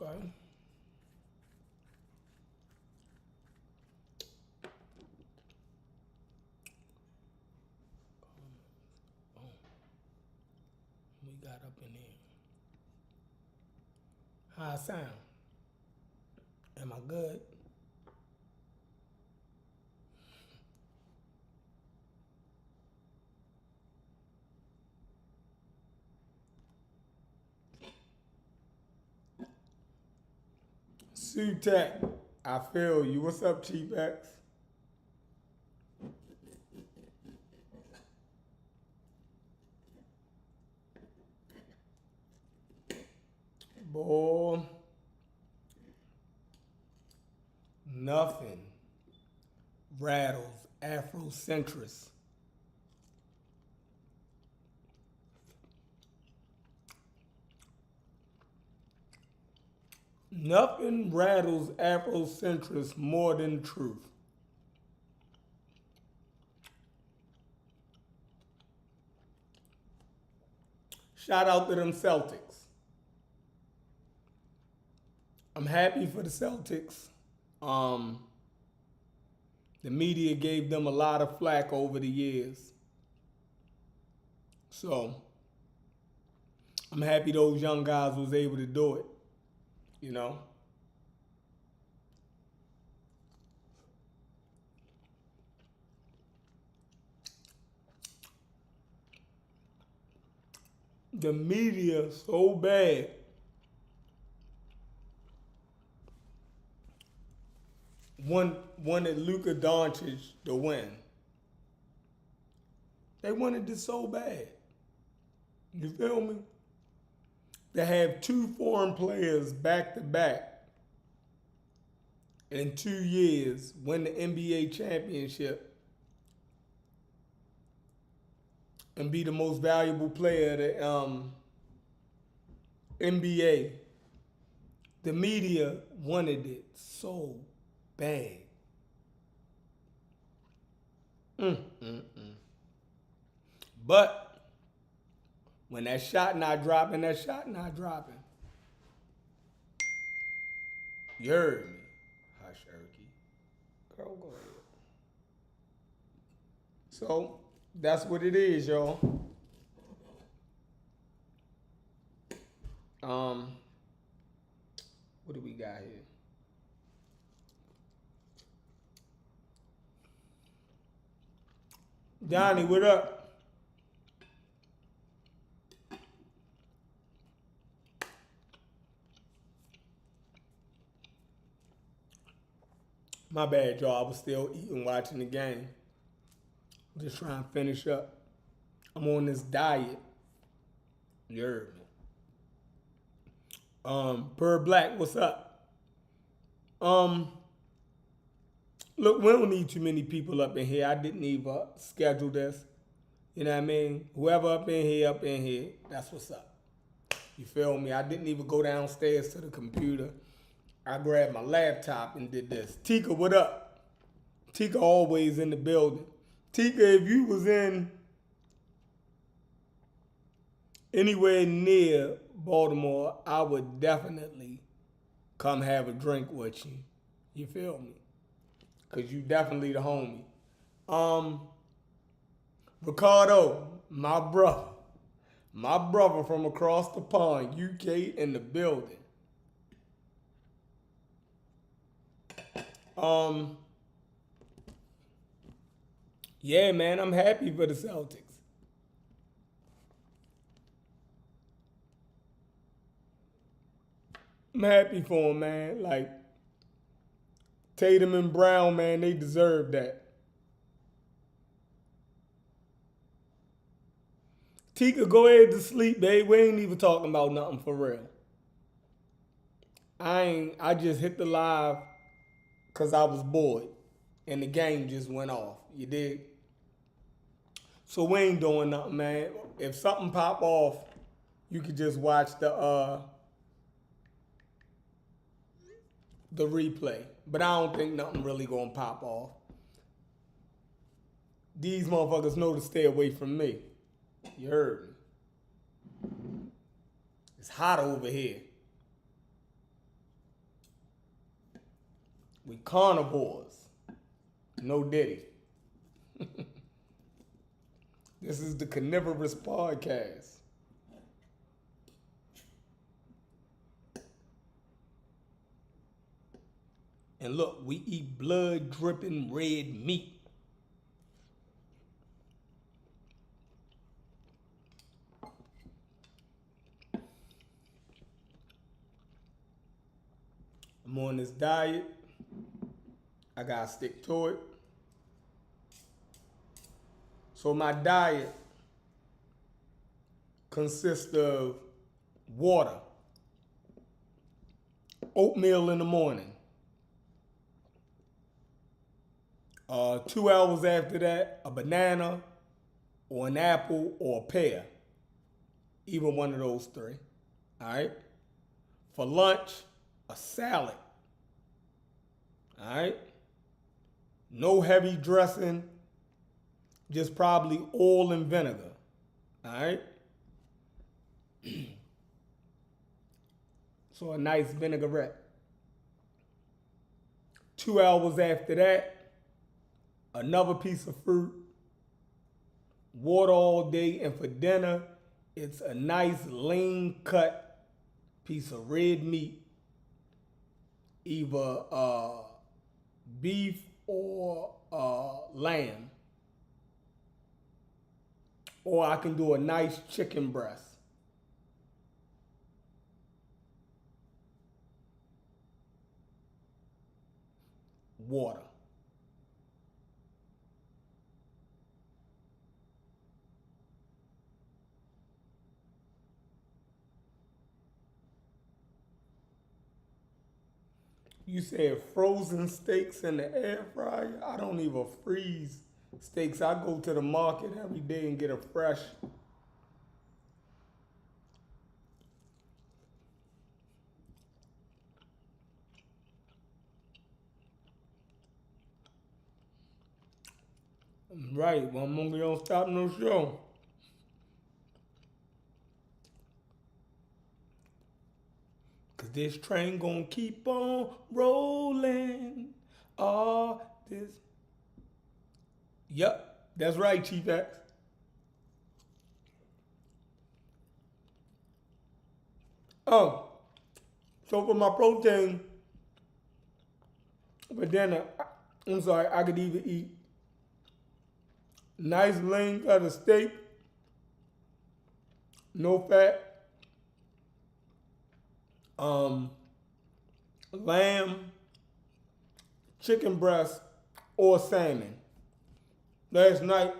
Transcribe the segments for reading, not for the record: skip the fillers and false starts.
Okay. We got up in here. How I sound? Am I good? Sutek, I feel you. What's up, Chief X? Boy, nothing rattles Afrocentrists. Nothing rattles Afrocentrists more than truth. Shout out to them Celtics. I'm happy for the Celtics. Um, the media gave them a lot of flack over the years. So I'm happy those young guys was able to do it, you know. The media so bad wanted Luka Doncic to win. They wanted it so bad. You feel me? To have two foreign players back to back in 2 years win the NBA championship and be the most valuable player of the NBA. The media wanted it so bad. But when that shot not dropping, that shot not dropping. You heard me. Hush, Erky. Girl, go ahead. So that's what it is, y'all. Um, what do we got here? Donnie, what up? My bad, y'all. I was still eating, watching the game. Just trying to finish up. I'm on this diet. You heard me. Per Black, what's up? Um, Look, we don't need too many people up in here. I didn't even schedule this. You know what I mean? Whoever up in here, that's what's up. You feel me? I didn't even go downstairs to the computer. I grabbed my laptop and did this. Tika, what up? Tika always in the building. Tika, if you was in anywhere near Baltimore, I would definitely come have a drink with you. You feel me? Because you definitely the homie. Ricardo, my brother. My brother from across the pond, UK in the building. Um, yeah, man, I'm happy for the Celtics. I'm happy for them, man. Like, Tatum and Brown, man, they deserve that. Tika, go ahead to sleep, babe. We ain't even talking about nothing for real. I just hit the live because I was bored. And the game just went off. You dig? So we ain't doing nothing, man. If something pop off, you could just watch the replay. But I don't think nothing really gonna pop off. These motherfuckers know to stay away from me. You heard me. It's hot over here. We carnivores. No Diddy. This is the Carnivorous Podcast. And look, we eat blood dripping red meat. I'm on this diet. I gotta stick to it. So my diet consists of water, oatmeal in the morning. 2 hours after that, a banana or an apple or a pear. Either one of those three. All right? For lunch, a salad. All right? No heavy dressing, just probably oil and vinegar. All right? So a nice vinaigrette. 2 hours after that, another piece of fruit, water all day, and for dinner, it's a nice lean cut piece of red meat, either beef or lamb. Or I can do a nice chicken breast. Water. You said frozen steaks in the air fryer? I don't even freeze steaks. I go to the market every day and get a fresh. Right, well, I'm only gonna stop no show. Cause this train gonna keep on rolling. All this. Yep, that's right, Chief X. Oh, so for my protein for dinner, I could either eat nice lean cut of steak, no fat, lamb, chicken breast, or salmon. Last night,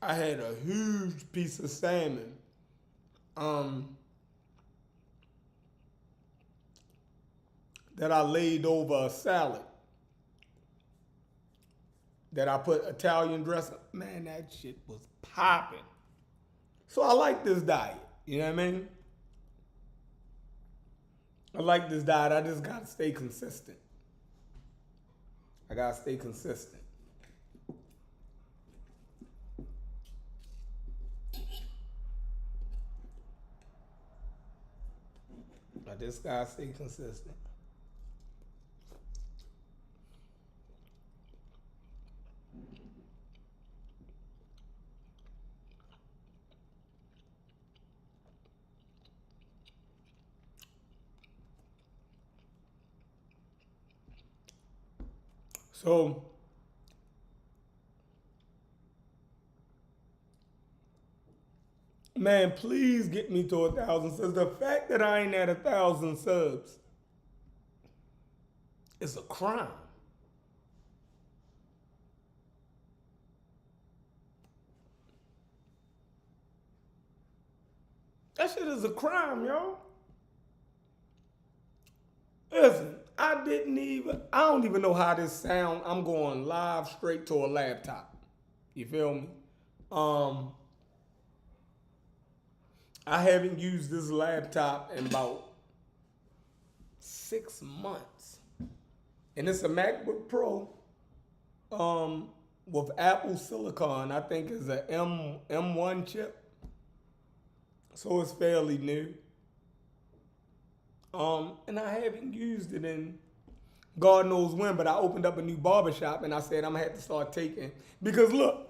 I had a huge piece of salmon. That I laid over a salad. That I put Italian dressing. Man, that shit was popping. So I like this diet. You know what I mean? I like this diet. I just gotta stay consistent. I gotta stay consistent. I just gotta stay consistent. So, man, please get me to 1,000 subs. The fact that I ain't at 1,000 subs is a crime. That shit is a crime, yo. Listen, I don't even know how this sound. I'm going live straight to a laptop. You feel me? I haven't used this laptop in about 6 months. And it's a MacBook Pro with Apple Silicon. I think it's a M1 chip. So it's fairly new. And I haven't used it in, God knows when, but I opened up a new barbershop and I said I'm going to have to start taking. Because look,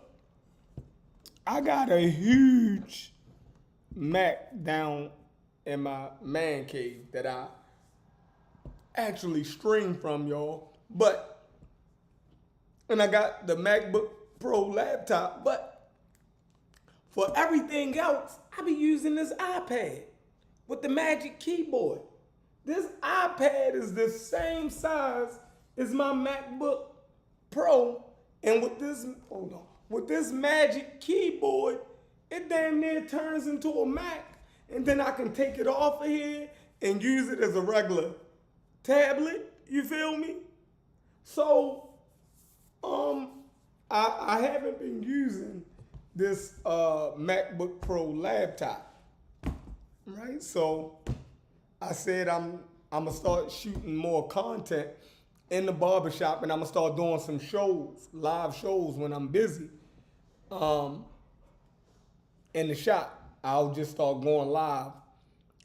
I got a huge Mac down in my man cave that I actually stream from, y'all. And I got the MacBook Pro laptop, but for everything else, I be using this iPad with the Magic Keyboard. This iPad is the same size as my MacBook Pro, and with this Magic Keyboard, it damn near turns into a Mac, and then I can take it off of here and use it as a regular tablet. You feel me? So, I haven't been using this MacBook Pro laptop, right? So I said I'm gonna start shooting more content in the barbershop, and I'm gonna start doing some shows, live shows when I'm busy. In the shop, I'll just start going live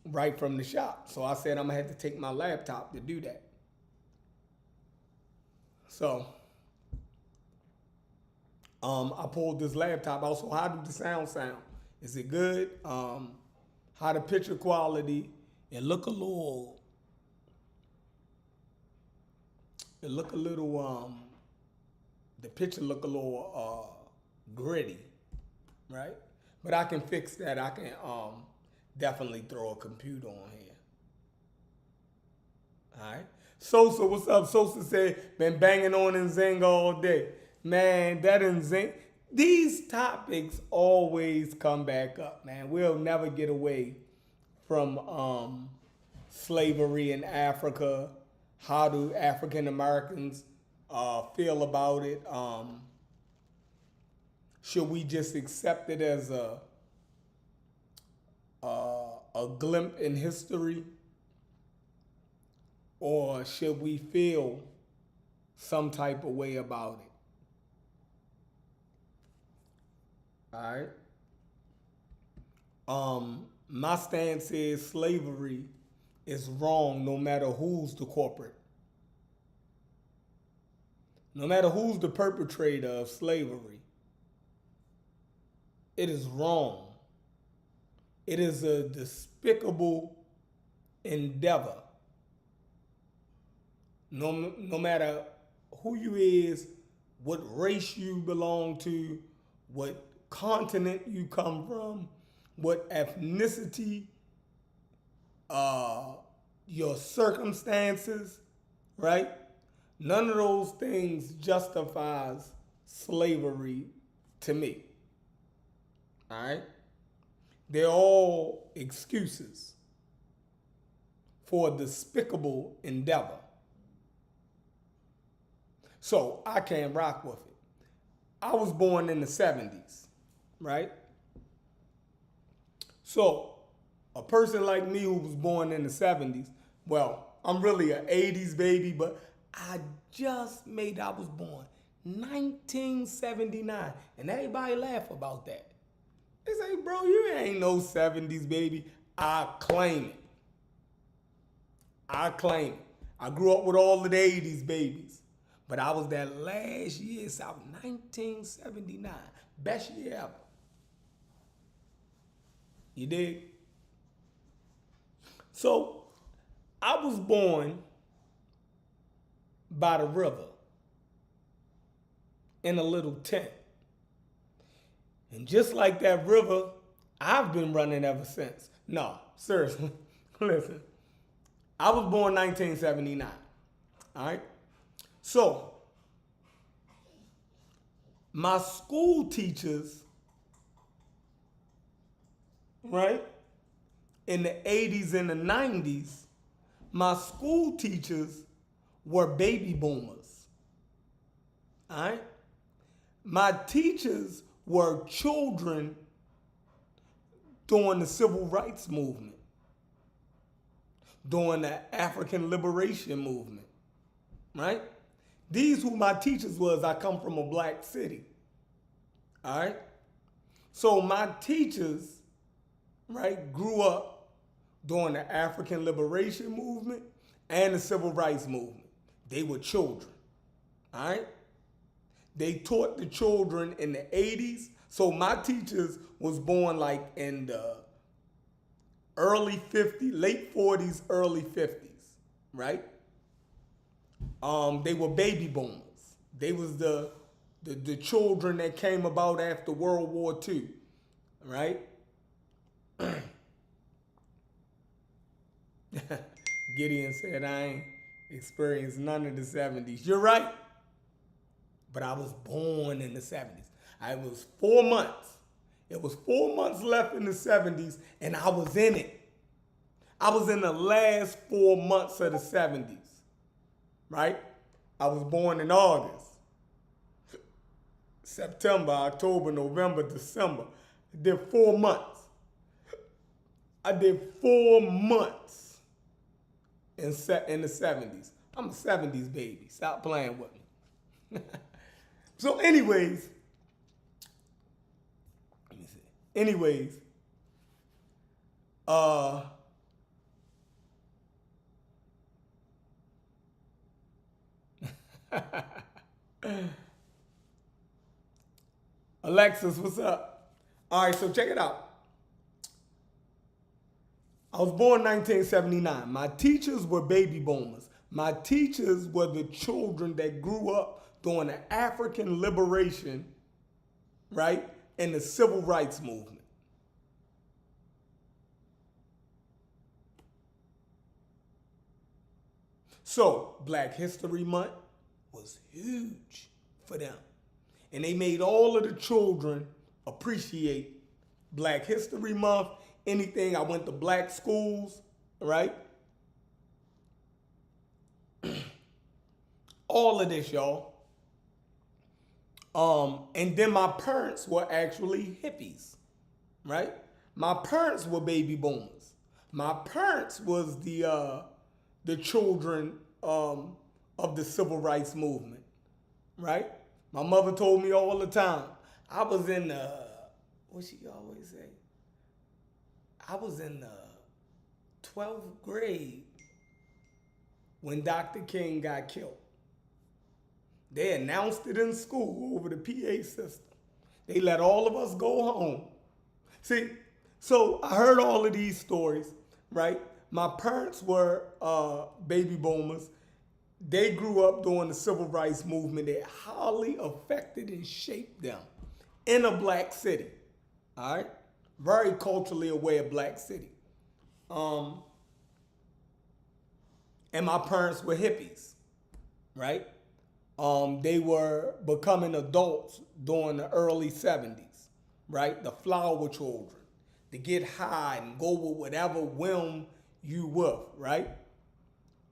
right from the shop. So I said I'm gonna have to take my laptop to do that. So I pulled this laptop out. So how do the sound? Is it good? How the picture quality? The picture look a little gritty, right? But I can fix that. I can definitely throw a computer on here. All right. Sosa, what's up? Sosa said, been banging on Nzinga all day. Man, that Nzinga, these topics always come back up, man. We'll never get away from slavery in Africa. How do African Americans feel about it? Should we just accept it as a glimpse in history? Or should we feel some type of way about it? All right. My stance is slavery is wrong no matter who's the corporate. No matter who's the perpetrator of slavery. It is wrong. It is a despicable endeavor. No matter who you is, what race you belong to, what continent you come from, what ethnicity, your circumstances, right? None of those things justifies slavery to me. All right? They're all excuses for a despicable endeavor. So I can't rock with it. I was born in the 70s, right? So a person like me who was born in the 70s, well, I'm really an 80s baby, but I was born 1979. And everybody laugh about that. They say, bro, you ain't no 70s baby. I claim it. I grew up with all of the 80s babies. But I was that last year, South, 1979. Best year ever. You dig? So, I was born by the river in a little tent. And just like that river, I've been running ever since. No, seriously, listen. I was born 1979, all right? So, my school teachers, right, in the 80s and the 90s, my school teachers were baby boomers, all right? My teachers were children during the civil rights movement, during the African liberation movement, right? These who my teachers was. I come from a black city, all right? So my teachers, right, grew up during the African liberation movement and the civil rights movement. They were children. All right? They taught the children in the 80s. So my teachers was born like in the early 50s, late 40s, early 50s, right? They were baby boomers. They was the children that came about after World War II, right? Gideon said, I ain't experienced none of the 70s. You're right. But I was born in the 70s. I was 4 months. It was 4 months left in the 70s, and I was in it. I was in the last 4 months of the 70s, right? I was born in August, September, October, November, December. I did 4 months. I did 4 months in the 70s. I'm a 70s baby. Stop playing with me. So anyways, let me see. Anyways, Alexis, what's up? All right, so check it out. I was born in 1979. My teachers were baby boomers. My teachers were the children that grew up during the African liberation, right, and the civil rights movement. So Black History Month was huge for them. And they made all of the children appreciate Black History Month, anything. I went to black schools, right? All of this, y'all. And then my parents were actually hippies, right? My parents were baby boomers. My parents was the children of the civil rights movement, right? My mother told me all the time. I was in what she always say? I was in the 12th grade when Dr. King got killed. They announced it in school over the PA system. They let all of us go home. See, so I heard all of these stories, right? My parents were baby boomers. They grew up during the civil rights movement that highly affected and shaped them in a black city, all right? Very culturally aware black city. And my parents were hippies, right? They were becoming adults during the early 70s, right? The flower children, to get high and go with whatever whim you with, right?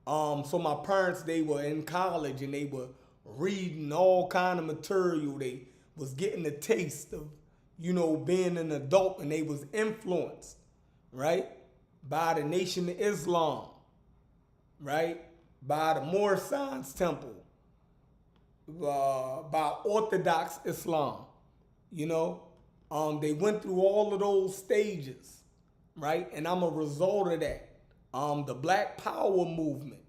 So my parents, they were in college and they were reading all kind of material. They was getting the taste of, being an adult, and they was influenced, right? By the Nation of Islam, right? By the Moorish Science Temple, by Orthodox Islam, They went through all of those stages, right? And I'm a result of that. The Black Power movement.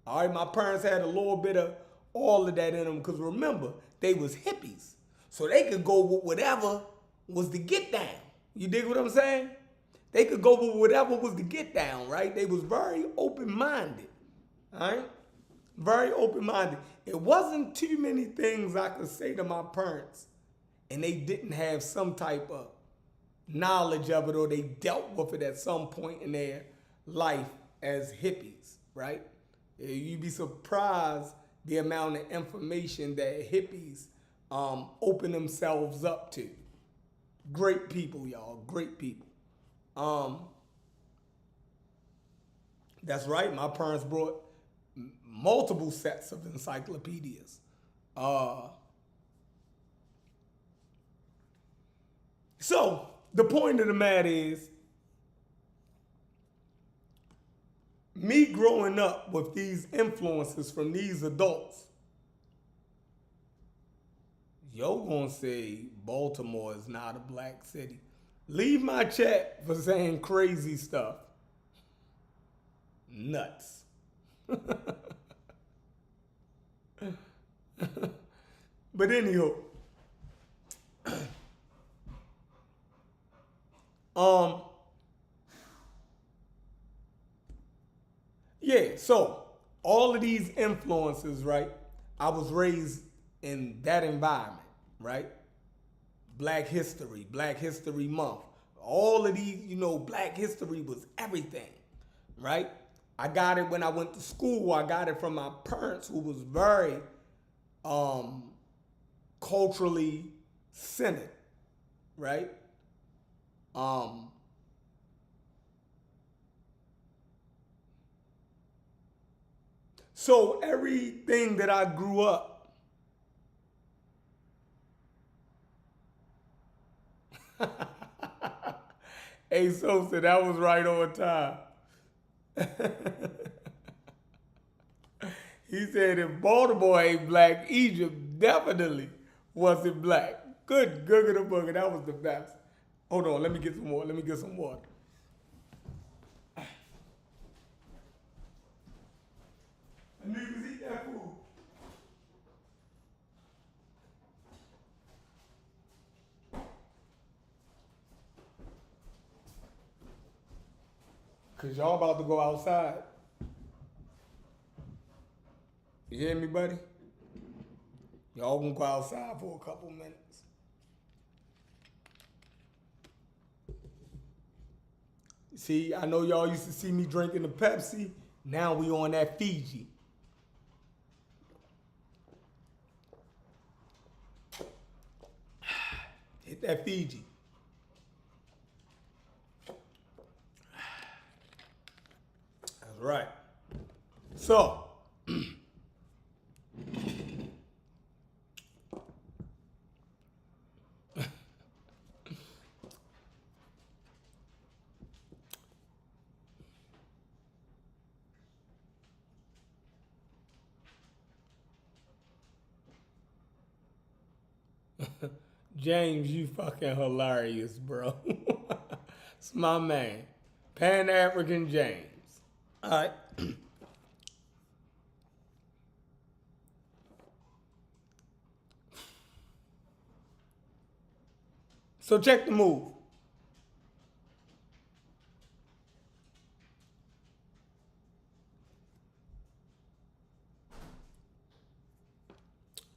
All right, my parents had a little bit of all of that in them because remember, they was hippies. So they could go with whatever was the get down. You dig what I'm saying? They could go with whatever was the get down, right? They was very open-minded, all right? Very open-minded. It wasn't too many things I could say to my parents and they didn't have some type of knowledge of it or they dealt with it at some point in their life as hippies, right? You'd be surprised the amount of information that hippies open themselves up to. Great people, y'all, great people. That's right, my parents brought multiple sets of encyclopedias. So the point of the matter is, me growing up with these influences from these adults, you're gonna say Baltimore is not a black city. Leave my chat for saying crazy stuff. Nuts. But anyhow, um, yeah. So all of these influences, right? I was raised in that environment, right? Black History Month. All of these, Black History was everything, right? I got it when I went to school. I got it from my parents, who was very um, culturally centered, right? Um, so everything that I grew up, hey Sosa, that was right on time. He said if Baltimore ain't black, Egypt definitely wasn't black. Good googa the booger, that was the best. Hold on, let me get some more. Let me get some water. Niggas eat that food. Cause y'all about to go outside. You hear me, buddy? Y'all gonna go outside for a couple minutes. See, I know y'all used to see me drinking the Pepsi. Now we on that Fiji. Hit that Fiji. That's right. So, James, you fucking hilarious, bro. It's my man. Pan African James. All right. So check the move.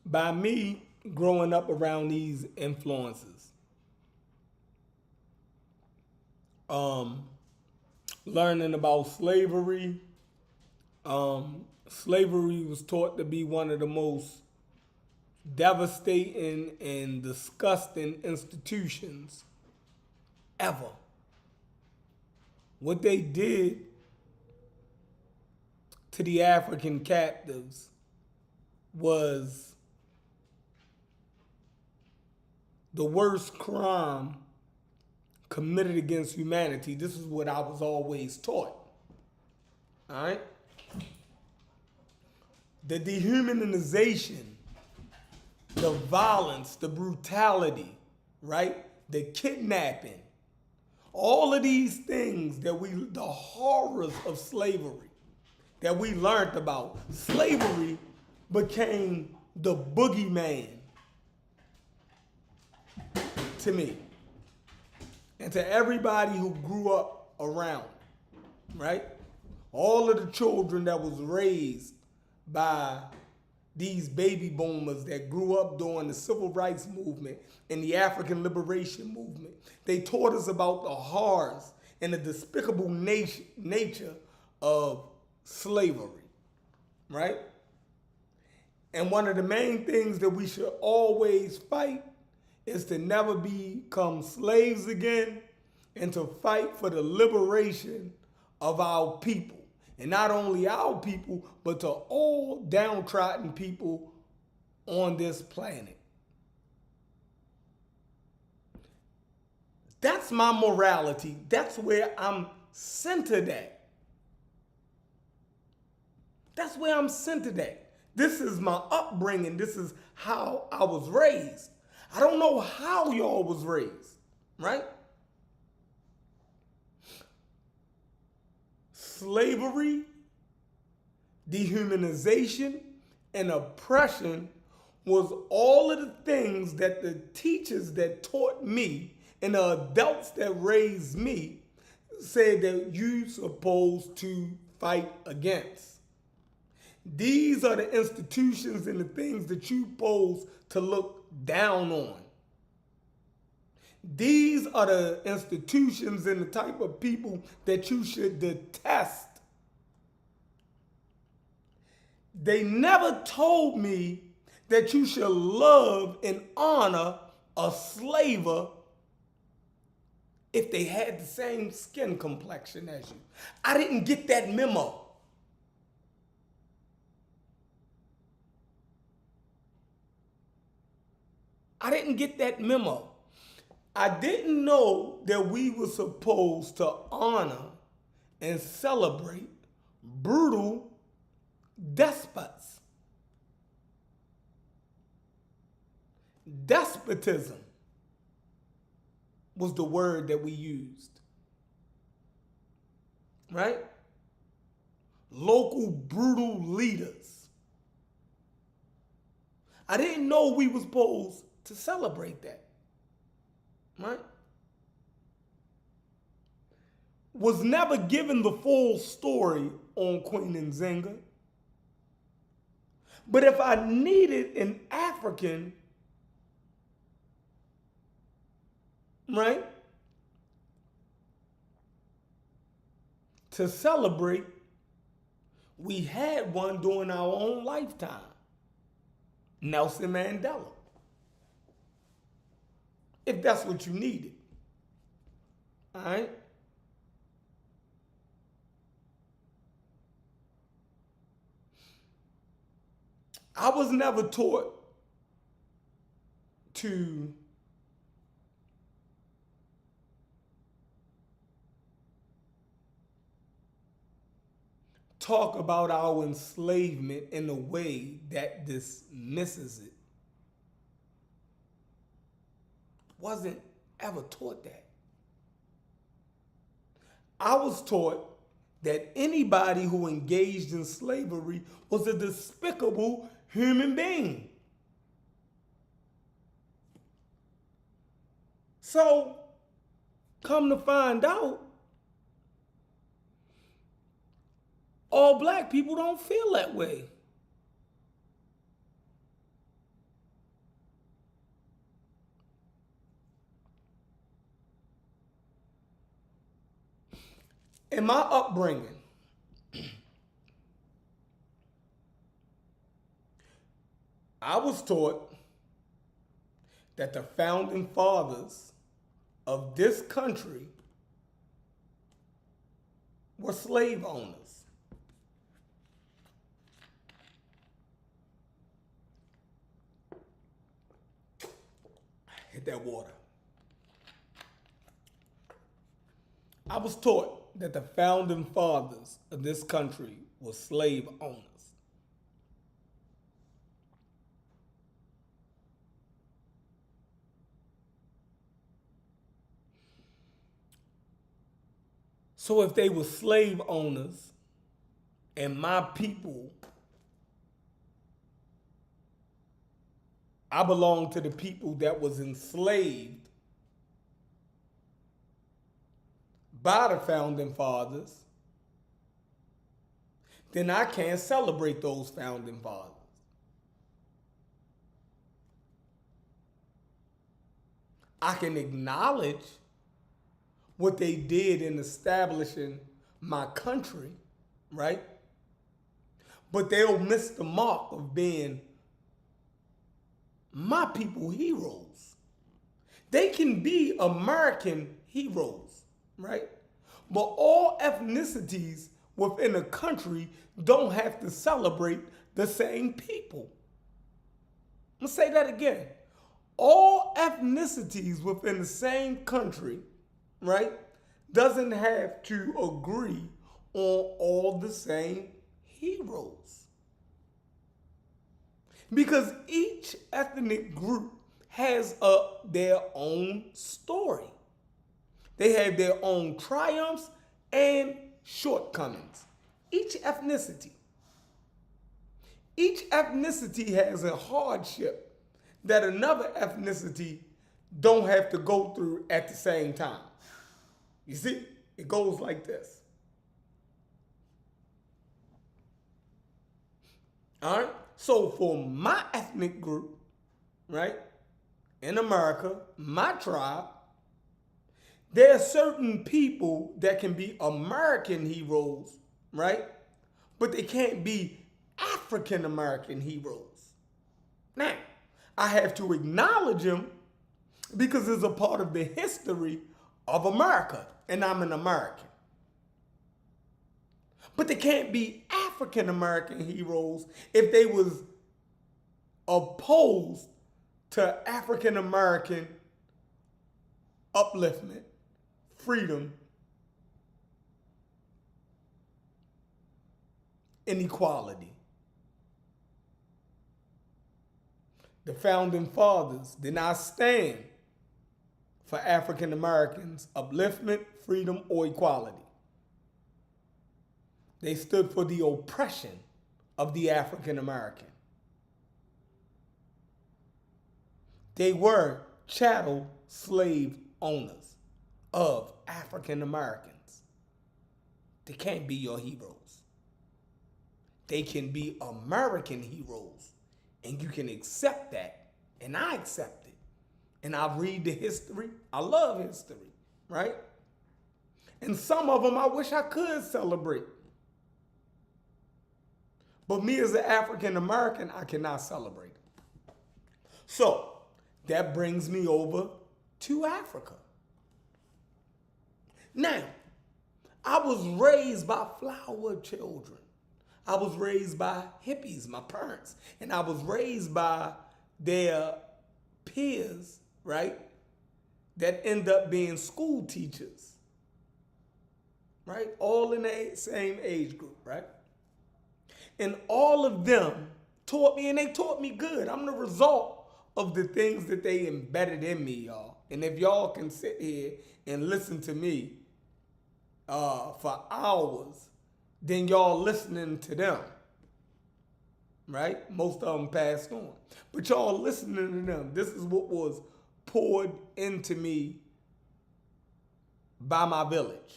By me growing up around these influences, um, learning about slavery, slavery was taught to be one of the most devastating and disgusting institutions ever. What they did to the African captives was the worst crime committed against humanity. This is what I was always taught. All right? The dehumanization, the violence, the brutality, right? The kidnapping, all of these things the horrors of slavery that we learned about. Slavery became the boogeyman to me and to everybody who grew up around, right? All of the children that was raised by these baby boomers that grew up during the civil rights movement and the African liberation movement. They taught us about the horrors and the despicable nature of slavery, right? And one of the main things that we should always fight is to never become slaves again and to fight for the liberation of our people. And not only our people, but to all downtrodden people on this planet. That's my morality. That's where I'm centered at. That's where I'm centered at. This is my upbringing. This is how I was raised. I don't know how y'all was raised, right? Slavery, dehumanization, and oppression was all of the things that the teachers that taught me and the adults that raised me said that you supposed to fight against. These are the institutions and the things that you supposed to look down on. These are the institutions and the type of people that you should detest. They never told me that you should love and honor a slaver if they had the same skin complexion as you. I didn't get that memo. I didn't get that memo. I didn't know that we were supposed to honor and celebrate brutal despots. Despotism was the word that we used. Right? Local brutal leaders. I didn't know we were supposed to celebrate that. Right? Was never given the full story on Queen Nzinga. But if I needed an African, right, to celebrate, we had one during our own lifetime. Nelson Mandela. If that's what you needed. All right? I was never taught to talk about our enslavement in a way that dismisses it. Wasn't ever taught that. I was taught that anybody who engaged in slavery was a despicable human being. So, come to find out, all black people don't feel that way. In my upbringing, I was taught that the founding fathers of this country were slave owners. Hit that water. I was taught that the founding fathers of this country were slave owners. So if they were slave owners and my people, I belong to the people that was enslaved by the founding fathers, then I can't celebrate those founding fathers. I can acknowledge what they did in establishing my country, right? But they'll miss the mark of being my people heroes. They can be American heroes, right? But all ethnicities within a country don't have to celebrate the same people. I'm gonna say that again. All ethnicities within the same country, right, doesn't have to agree on all the same heroes. Because each ethnic group has their own story. They have their own triumphs and shortcomings. Each ethnicity. each ethnicity has a hardship that another ethnicity don't have to go through at the same time. You see, it goes like this. All right? So for my ethnic group, right, in America, my tribe, there are certain people that can be American heroes, right? But they can't be African American heroes. Now, I have to acknowledge them because it's a part of the history of America, and I'm an American. But they can't be African American heroes if they was opposed to African American upliftment, freedom, and equality. The founding fathers did not stand for African Americans' upliftment, freedom, or equality. They stood for the oppression of the African American. They were chattel slave owners of African Americans. They can't be your heroes. They can be American heroes, and you can accept that, and I accept it. And I read the history. I love history, right? And some of them I wish I could celebrate. But me as an African American, I cannot celebrate. So that brings me over to Africa. Now, I was raised by flower children. I was raised by hippies, my parents, and I was raised by their peers, right, that end up being school teachers, right, all in the same age group, right? And all of them taught me, and they taught me good. I'm the result of the things that they embedded in me, y'all. And if y'all can sit here and listen to me for hours, then y'all listening to them, right? Most of them passed on. But y'all listening to them. This is what was poured into me by my village.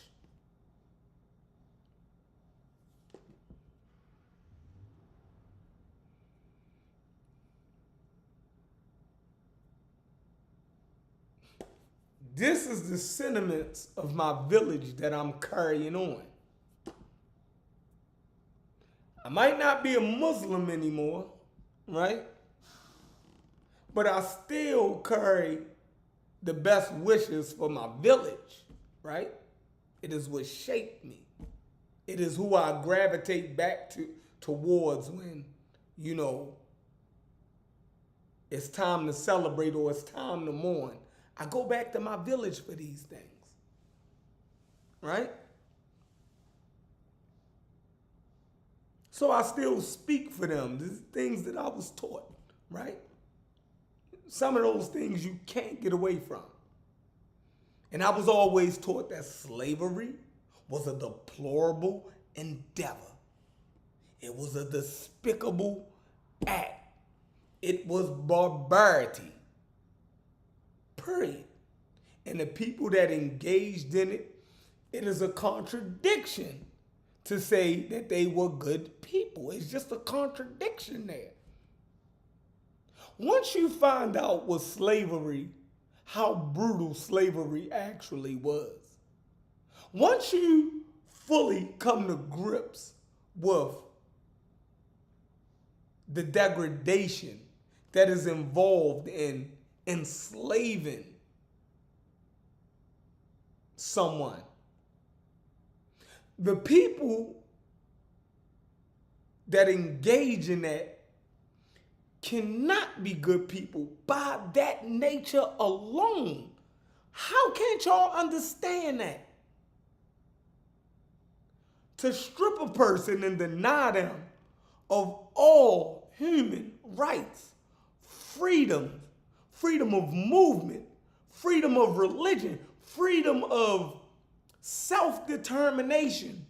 This is the sentiments of my village that I'm carrying on. I might not be a Muslim anymore, right? But I still carry the best wishes for my village, right? It is what shaped me. It is who I gravitate back towards when, it's time to celebrate or it's time to mourn. I go back to my village for these things, right? So I still speak for them. These things that I was taught, right? Some of those things you can't get away from. And I was always taught that slavery was a deplorable endeavor. It was a despicable act. It was barbarity. Period. And the people that engaged in it, it is a contradiction to say that they were good people. It's just a contradiction there. Once you find out what slavery, how brutal slavery actually was, once you fully come to grips with the degradation that is involved in enslaving someone, the people that engage in that cannot be good people by that nature alone. How can't y'all understand that? To strip a person and deny them of all human rights, freedom of movement, freedom of religion, freedom of self-determination,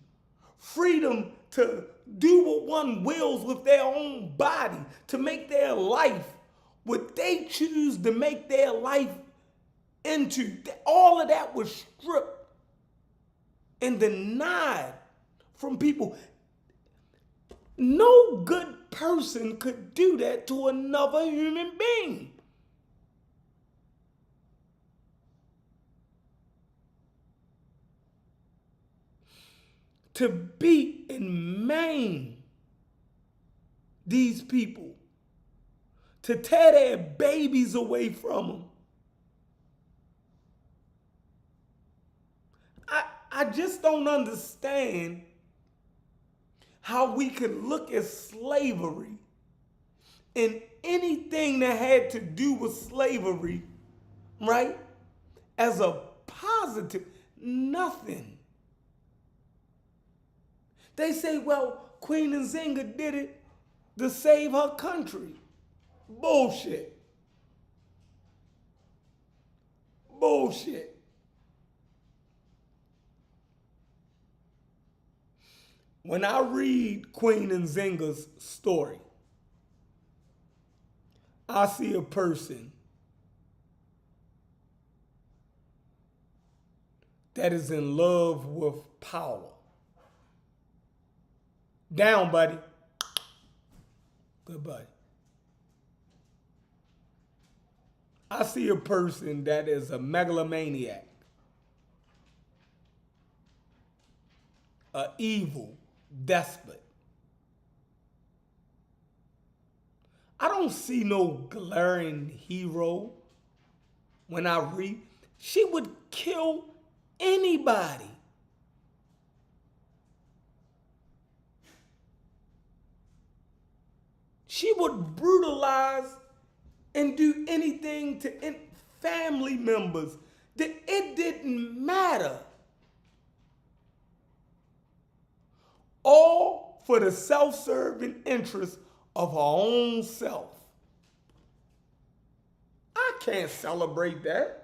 freedom to do what one wills with their own body, to make their life what they choose to make their life into. All of that was stripped and denied from people. No good person could do that to another human being. To beat and maim these people, to tear their babies away from them. I just don't understand how we could look at slavery and anything that had to do with slavery, right, as a positive. Nothing. They say, well, Queen Nzinga did it to save her country. Bullshit. Bullshit. When I read Queen Nzinga's story, I see a person that is in love with power. Down, buddy. Goodbye. I see a person that is a megalomaniac, an evil despot. I don't see no glaring hero when I read. She would kill anybody. She would brutalize and do anything to family members. That it didn't matter. All for the self-serving interest of her own self. I can't celebrate that.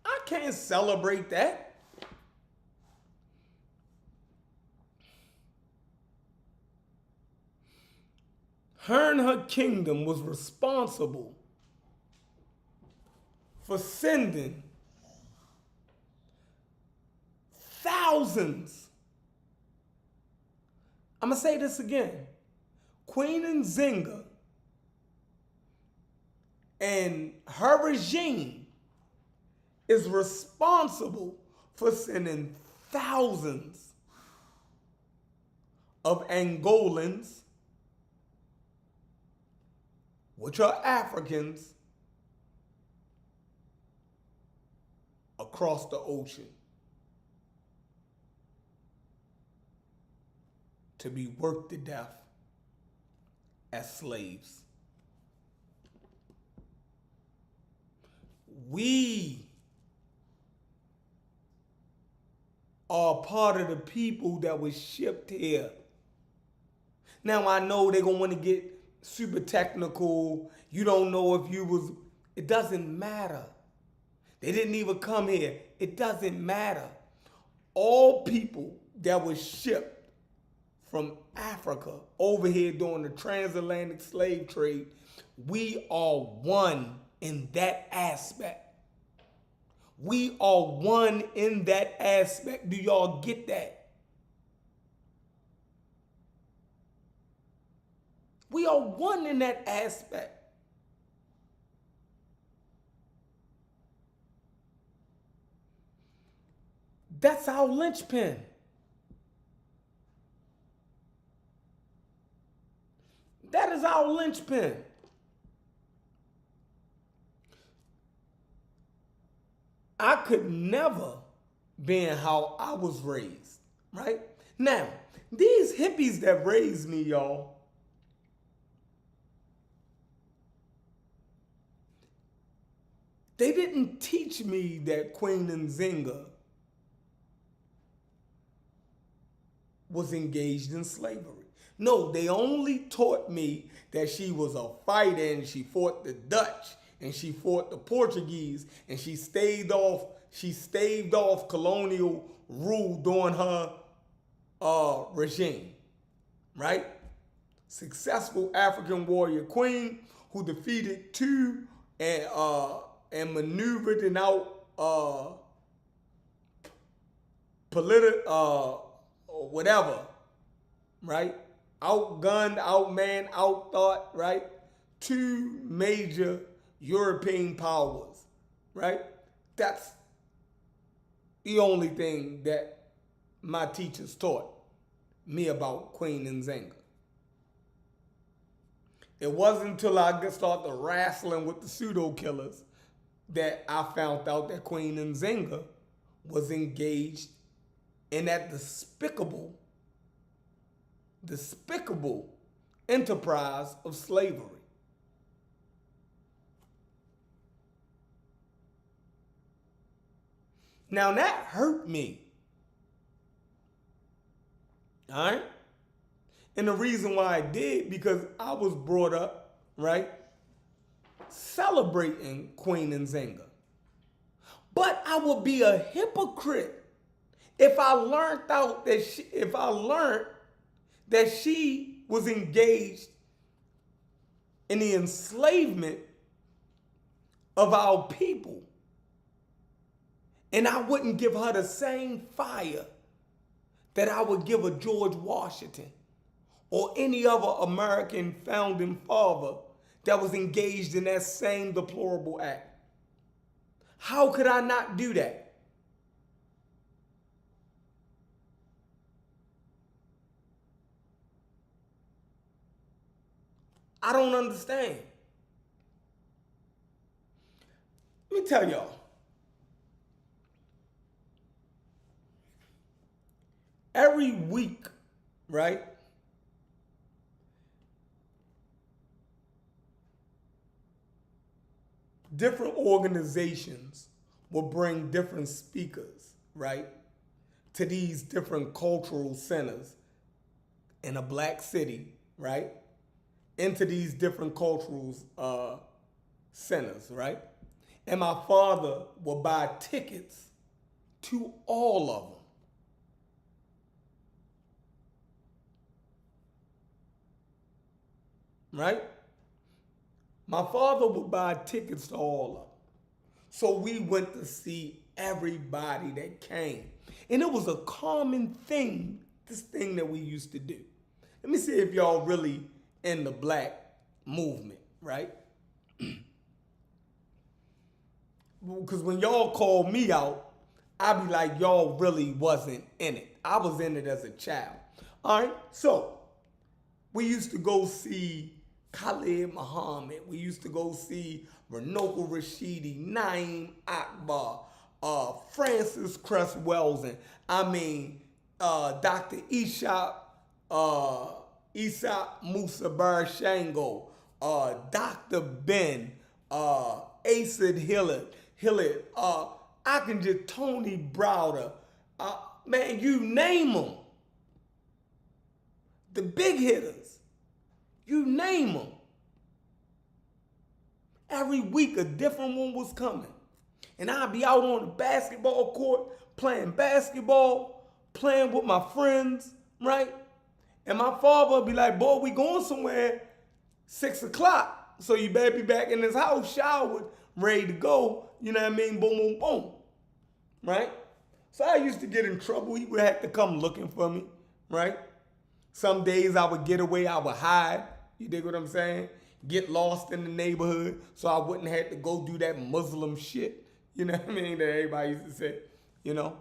I can't celebrate that. Her and her kingdom was responsible for sending thousands. I'm going to say this again. Queen Nzinga and her regime is responsible for sending thousands of Angolans, which are Africans, across the ocean to be worked to death as slaves. We are part of the people that was shipped here. Now I know they're going to want to get super technical. You don't know if you was, it doesn't matter. They didn't even come here. It doesn't matter. All people that were shipped from Africa over here during the transatlantic slave trade, we are one in that aspect. We are one in that aspect. Do y'all get that? We are one in that aspect. That's our linchpin. That is our linchpin. I could never be in how I was raised, right? Now, these hippies that raised me, y'all, they didn't teach me that Queen Nzinga was engaged in slavery. No, they only taught me that she was a fighter and she fought the Dutch and she fought the Portuguese, and she staved off colonial rule during her regime, right? Successful African warrior queen who defeated two and maneuvered and out whatever, right? Outgunned, outmanned, outthought, right? Two major European powers, right? That's the only thing that my teachers taught me about Queen Nzinga. It wasn't until I started wrestling with the pseudo killers that I found out that Queen Nzinga was engaged in that despicable enterprise of slavery. Now that hurt me. All right? And the reason why I did, because I was brought up, right, celebrating Queen Nzinga. But I would be a hypocrite if I learned that she was engaged in the enslavement of our people. And I wouldn't give her the same fire that I would give a George Washington or any other American founding father that was engaged in that same deplorable act. How could I not do that? I don't understand. Let me tell y'all. Every week, right? Different organizations will bring different speakers, right, to these different cultural centers in a black city, right, into these different cultural centers, right? And my father will buy tickets to all of them. Right? My father would buy tickets to all of them. So we went to see everybody that came. And it was a common thing, this thing that we used to do. Let me see if y'all really in the black movement, right? Because when y'all call me out, I be like, y'all really wasn't in it. I was in it as a child. All right? So we used to go see Khalid Muhammad. We used to go see Runoko Rashidi, Naeem Akbar, Francis Cress Welsing. Dr. Ishaq Musa Barshango, Dr. Ben, Asad Hillard, I can just Tony Browder. Man, you name them. The big hitters. You name them. Every week a different one was coming. And I'd be out on the basketball court playing basketball, playing with my friends, right? And my father would be like, boy, we going somewhere 6 o'clock. So you better be back in this house, showered, ready to go. You know what I mean? Boom, boom, boom. Right? So I used to get in trouble. He would have to come looking for me, right? Some days I would get away, I would hide. You dig what I'm saying? Get lost in the neighborhood so I wouldn't have to go do that Muslim shit. You know what I mean? That everybody used to say, you know?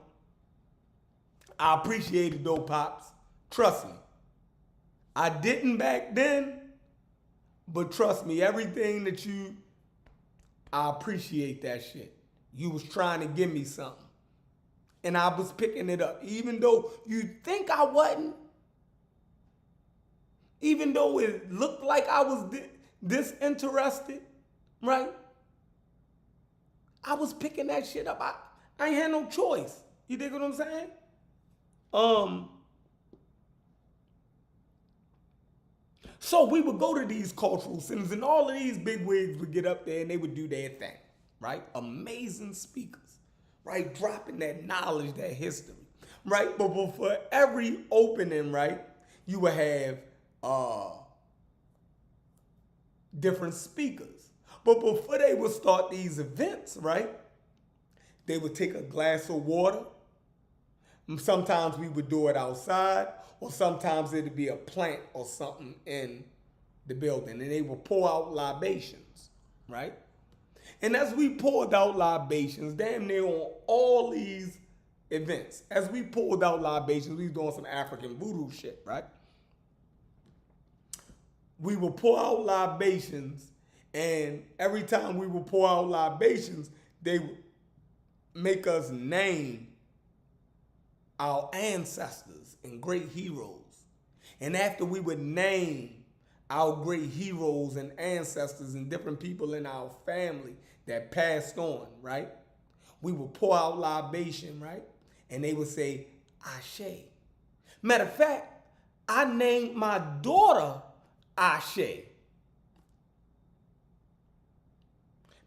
I appreciate it though, Pops. Trust me. I didn't back then, but trust me, everything that I appreciate that shit. You was trying to give me something. And I was picking it up. Even though you think I wasn't. Even though it looked like I was disinterested, right? I was picking that shit up. I ain't had no choice. You dig what I'm saying? So we would go to these cultural centers, and all of these big wigs would get up there and they would do their thing, right? Amazing speakers, right? Dropping that knowledge, that history, right? But for every opening, right, you would have different speakers. But before they would start these events, right, they would take a glass of water. Sometimes we would do it outside, or sometimes it'd be a plant or something in the building, and they would pour out libations, right? And as we poured out libations, damn near on all these events, as we poured out libations, we was doing some African voodoo shit, right? We would pour out libations, and every time we would pour out libations, they would make us name our ancestors and great heroes. And after we would name our great heroes and ancestors and different people in our family that passed on, right? We would pour out libation, right? And they would say, Ashe. Matter of fact, I named my daughter Ashe,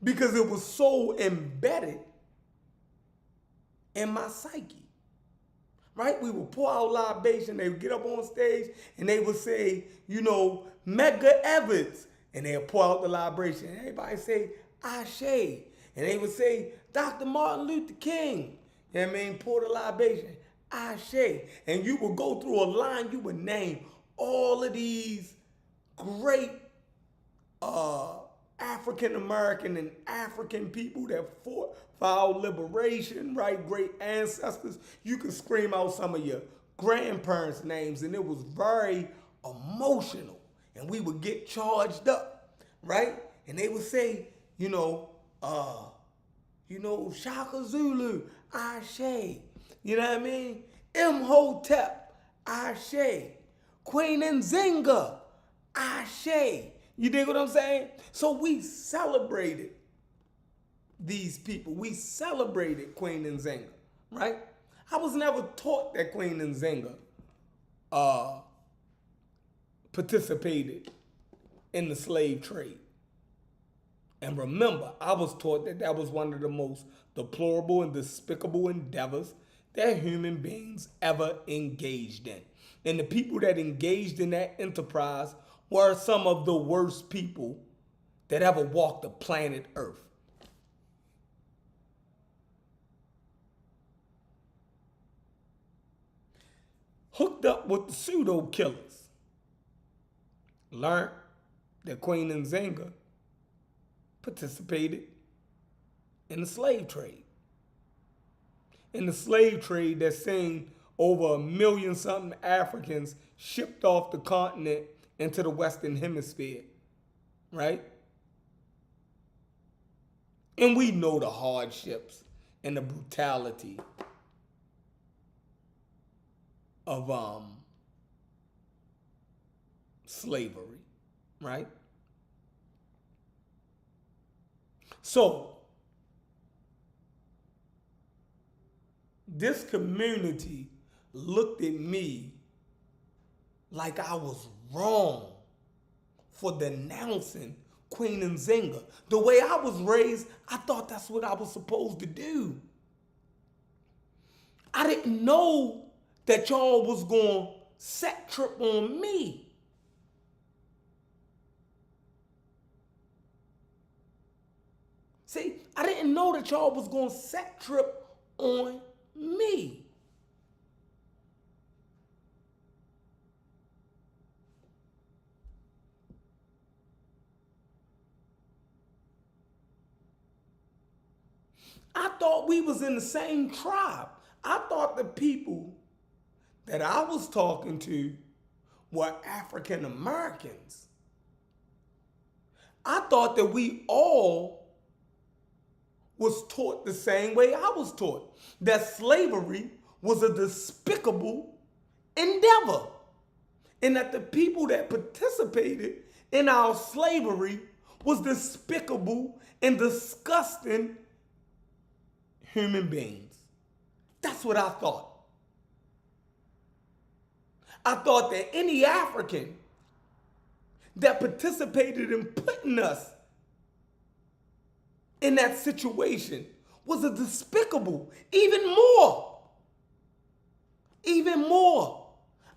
because it was so embedded in my psyche. Right? We would pour out libation. They would get up on stage and they would say, Medgar Evers. And they would pour out the libation. And everybody say, Ashe. And they would say, Dr. Martin Luther King. You know what I mean? Pour the libation. Ashe. And you would go through a line. You would name all of these great African American and African people that fought for our liberation, right? Great ancestors. You could scream out some of your grandparents' names, and it was very emotional. And we would get charged up, right? And they would say, Shaka Zulu, Ashe. You know what I mean? Imhotep, Ashe. Queen Nzinga, Ashe. You dig what I'm saying? So we celebrated these people. We celebrated Queen Nzinga, right? I was never taught that Queen Nzinga participated in the slave trade. And remember, I was taught that that was one of the most deplorable and despicable endeavors that human beings ever engaged in. And the people that engaged in that enterprise were some of the worst people that ever walked the planet Earth. Hooked up with the pseudo killers. Learned that Queen Nzinga participated in the slave trade. In the slave trade that seen over 1 million something Africans shipped off the continent into the Western Hemisphere, right? And we know the hardships and the brutality of slavery, right? So, this community looked at me like I was wrong for denouncing Queen Nzinga. The way I was raised, I thought that's what I was supposed to do. I didn't know that y'all was going to set trip on me. See, I didn't know that y'all was going to set trip on me. I thought we was in the same tribe. I thought the people that I was talking to were African Americans. I thought that we all was taught the same way I was taught, that slavery was a despicable endeavor, and that the people that participated in our slavery was despicable and disgusting human beings. That's what I thought. I thought that any African that participated in putting us in that situation was a despicable, even more. Even more.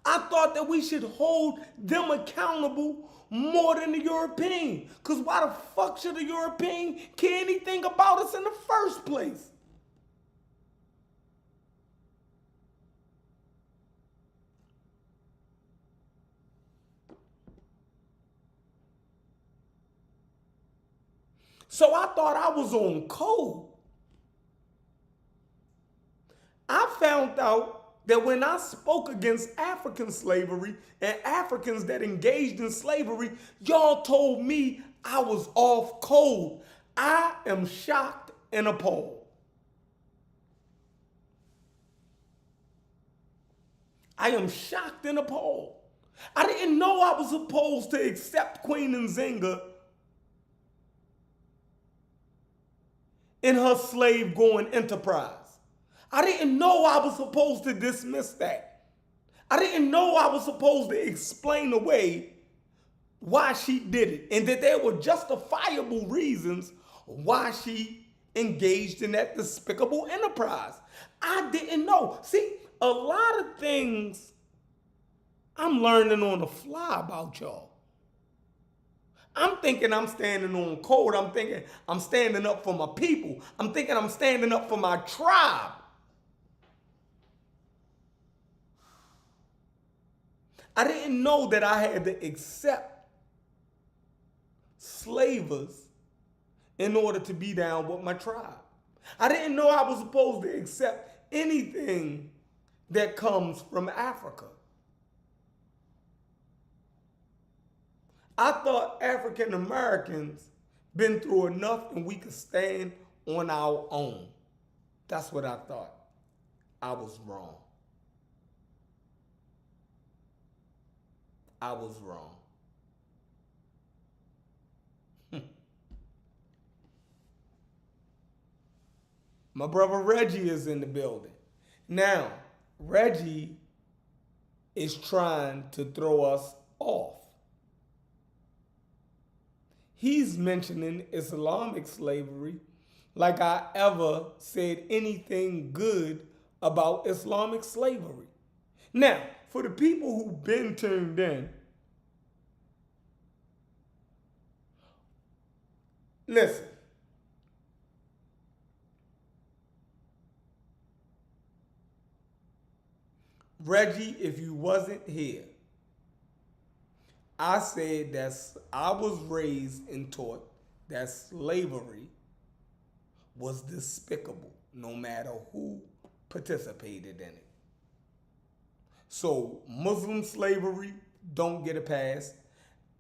I thought that we should hold them accountable more than the European. Because why the fuck should the European care anything about us in the first place? So I thought I was on code. I found out that when I spoke against African slavery and Africans that engaged in slavery, y'all told me I was off code. I am shocked and appalled. I am shocked and appalled. I didn't know I was supposed to accept Queen Nzinga in her slave-going enterprise. I didn't know I was supposed to dismiss that. I didn't know I was supposed to explain away why she did it and that there were justifiable reasons why she engaged in that despicable enterprise. I didn't know. See, a lot of things I'm learning on the fly about y'all. I'm thinking I'm standing on code. I'm thinking I'm standing up for my people. I'm thinking I'm standing up for my tribe. I didn't know that I had to accept slavers in order to be down with my tribe. I didn't know I was supposed to accept anything that comes from Africa. I thought African Americans been through enough and we could stand on our own. That's what I thought. I was wrong. I was wrong. My brother Reggie is in the building. Now, Reggie is trying to throw us off. He's mentioning Islamic slavery like I ever said anything good about Islamic slavery. Now, for the people who've been tuned in, listen. Reggie, if you wasn't here, I said that I was raised and taught that slavery was despicable, no matter who participated in it. So Muslim slavery don't get a pass.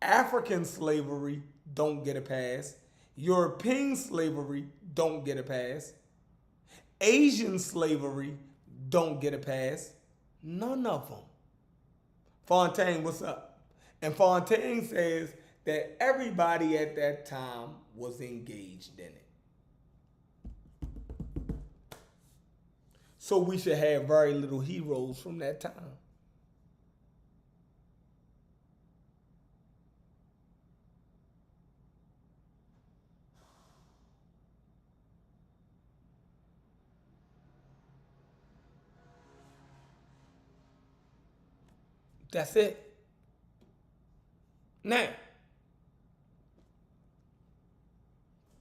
African slavery don't get a pass. European slavery don't get a pass. Asian slavery don't get a pass. None of them. Fontaine, what's up? And Fontaine says that everybody at that time was engaged in it. So we should have very little heroes from that time. That's it. Now,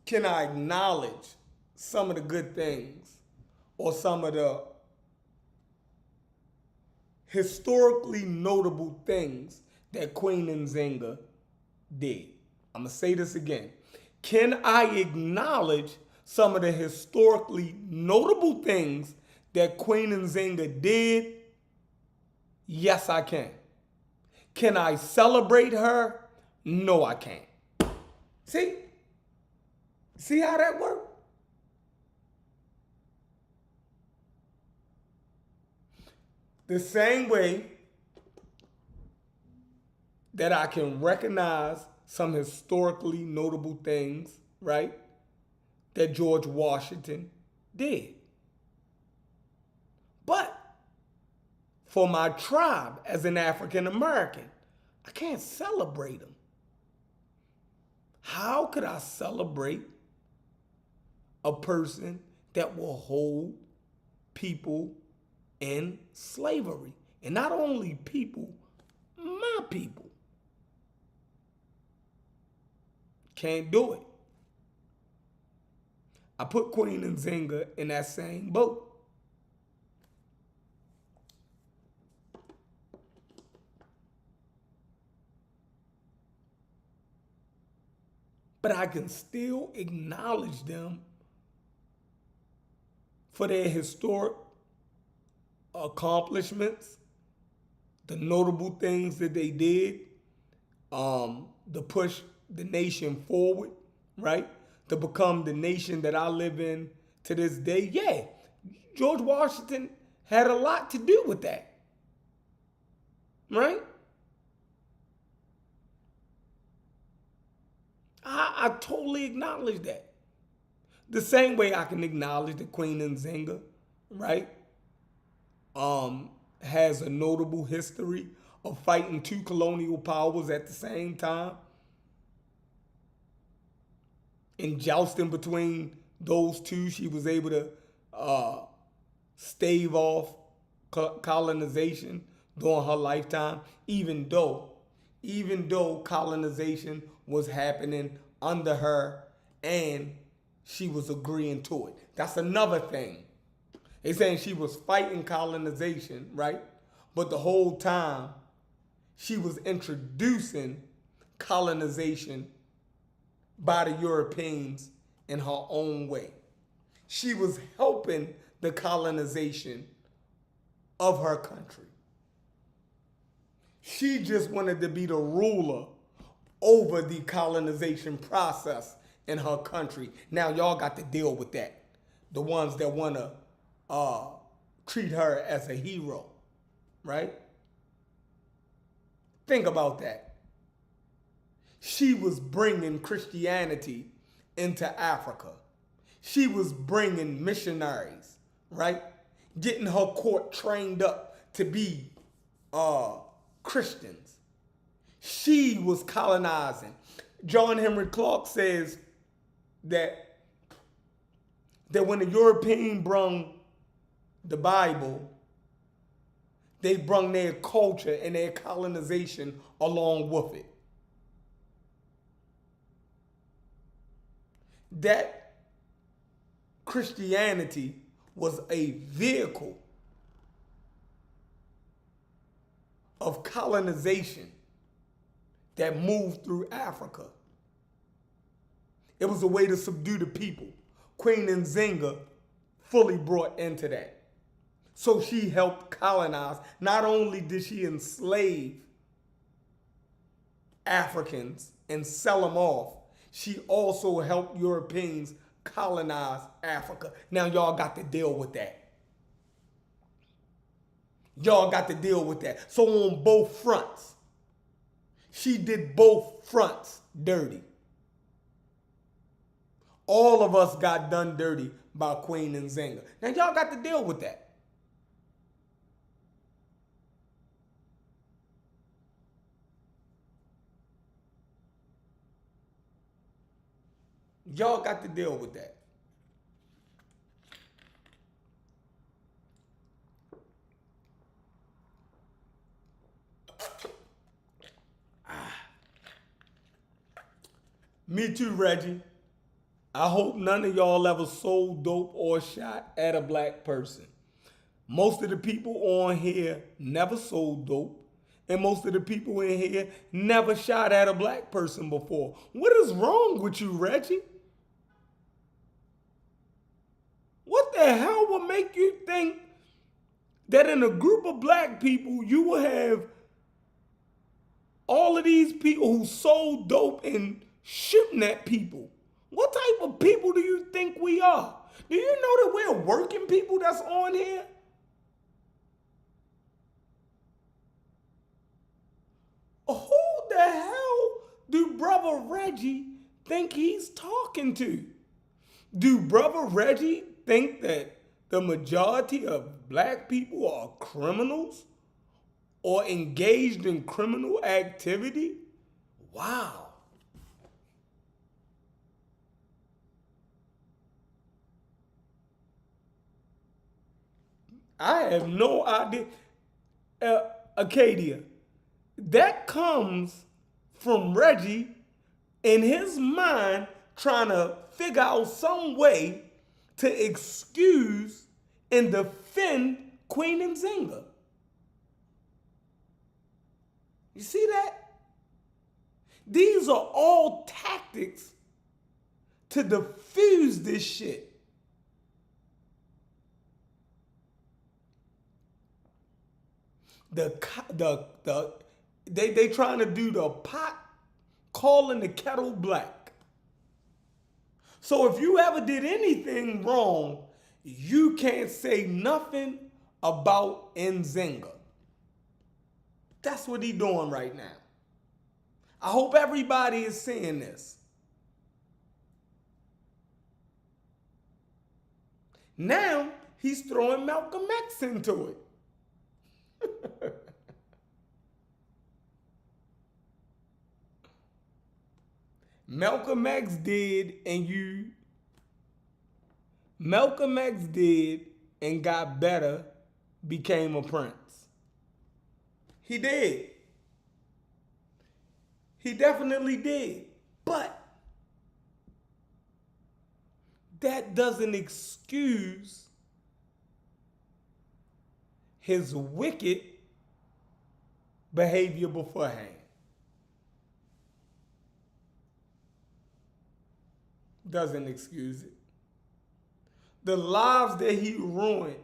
can I acknowledge some of the good things or some of the historically notable things that Queen Nzinga did? I'm going to say this again. Can I acknowledge some of the historically notable things that Queen Nzinga did? Yes, I can. Can I celebrate her? No, I can't. See? See how that works? The same way that I can recognize some historically notable things, right, that George Washington did. But for my tribe as an African American, I can't celebrate them. How could I celebrate a person that will hold people in slavery? And not only people, my people. Can't do it. I put Queen Nzinga in that same boat. But I can still acknowledge them for their historic accomplishments, the notable things that they did, to push the nation forward, right? To become the nation that I live in to this day. Yeah, George Washington had a lot to do with that, right? I totally acknowledge that. The same way I can acknowledge that Queen Nzinga, right, has a notable history of fighting two colonial powers at the same time and jousting between those two. She was able to stave off colonization during her lifetime, even though colonization was happening under her and she was agreeing to it. That's another thing. They're saying she was fighting colonization, right? But the whole time she was introducing colonization by the Europeans in her own way. She was helping the colonization of her country. She just wanted to be the ruler over the colonization process in her country. Now y'all got to deal with that. The ones that want to treat her as a hero, right? Think about that. She was bringing Christianity into Africa. She was bringing missionaries, right? Getting her court trained up to be Christians. She was colonizing. John Henry Clark says that when the European brung the Bible, they brung their culture and their colonization along with it. That Christianity was a vehicle of colonization that moved through Africa. It was a way to subdue the people. Queen Nzinga fully brought into that. So she helped colonize. Not only did she enslave Africans and sell them off, she also helped Europeans colonize Africa. Now y'all got to deal with that. Y'all got to deal with that. So on both fronts, she did both fronts dirty. All of us got done dirty by Queen Nzinga. Now y'all got to deal with that. Y'all got to deal with that. Me too, Reggie. I hope none of y'all ever sold dope or shot at a black person. Most of the people on here never sold dope, and most of the people in here never shot at a black person before. What is wrong with you, Reggie? What the hell would make you think that in a group of black people you will have all of these people who sold dope and shooting at people? What type of people do you think we are? Do you know that we're working people that's on here? Who the hell do Brother Reggie think he's talking to? Do Brother Reggie think that the majority of black people are criminals or engaged in criminal activity? Wow. I have no idea. Acadia, that comes from Reggie in his mind trying to figure out some way to excuse and defend Queen Nzinga. You see that? These are all tactics to diffuse this shit. They trying to do the pot calling the kettle black. So if you ever did anything wrong, you can't say nothing about Nzinga. That's what he doing right now. I hope everybody is seeing this. Now he's throwing Malcolm X into it. Malcolm X did and got better, became a prince. He did. He definitely did. But that doesn't excuse his wicked behavior beforehand. Doesn't excuse it. The lives that he ruined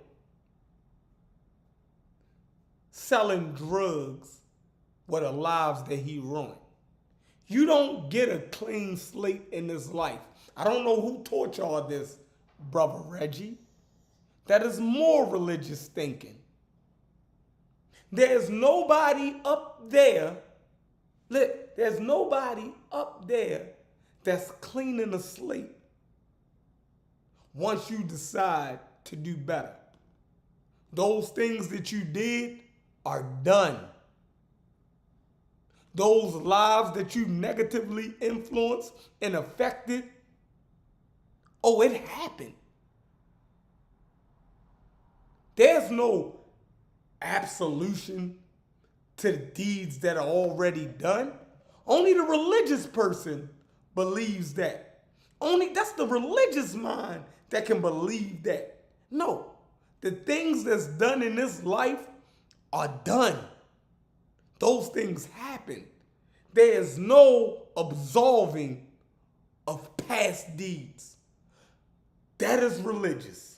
selling drugs were the lives that he ruined. You don't get a clean slate in this life. I don't know who taught y'all this, Brother Reggie. That is more religious thinking. There's nobody up there, look, there's nobody up there that's cleaning a slate once you decide to do better. Those things that you did are done. Those lives that you negatively influenced and affected, oh, it happened. There's no absolution to the deeds that are already done. Only the religious person believes that. That's the religious mind that can believe that. No, the things that's done in this life are done. Those things happen. There is no absolving of past deeds. That is religious.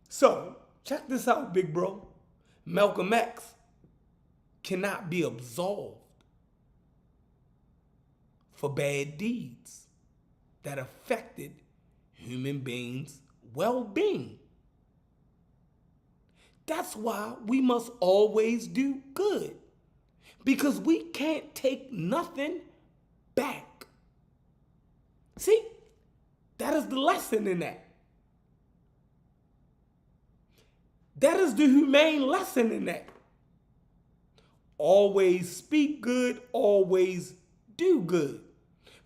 So, check this out, big bro. Malcolm X cannot be absolved for bad deeds that affected human beings' well-being. That's why we must always do good, because we can't take nothing back. See, that is the lesson in that. That is the humane lesson in that. Always speak good, always do good.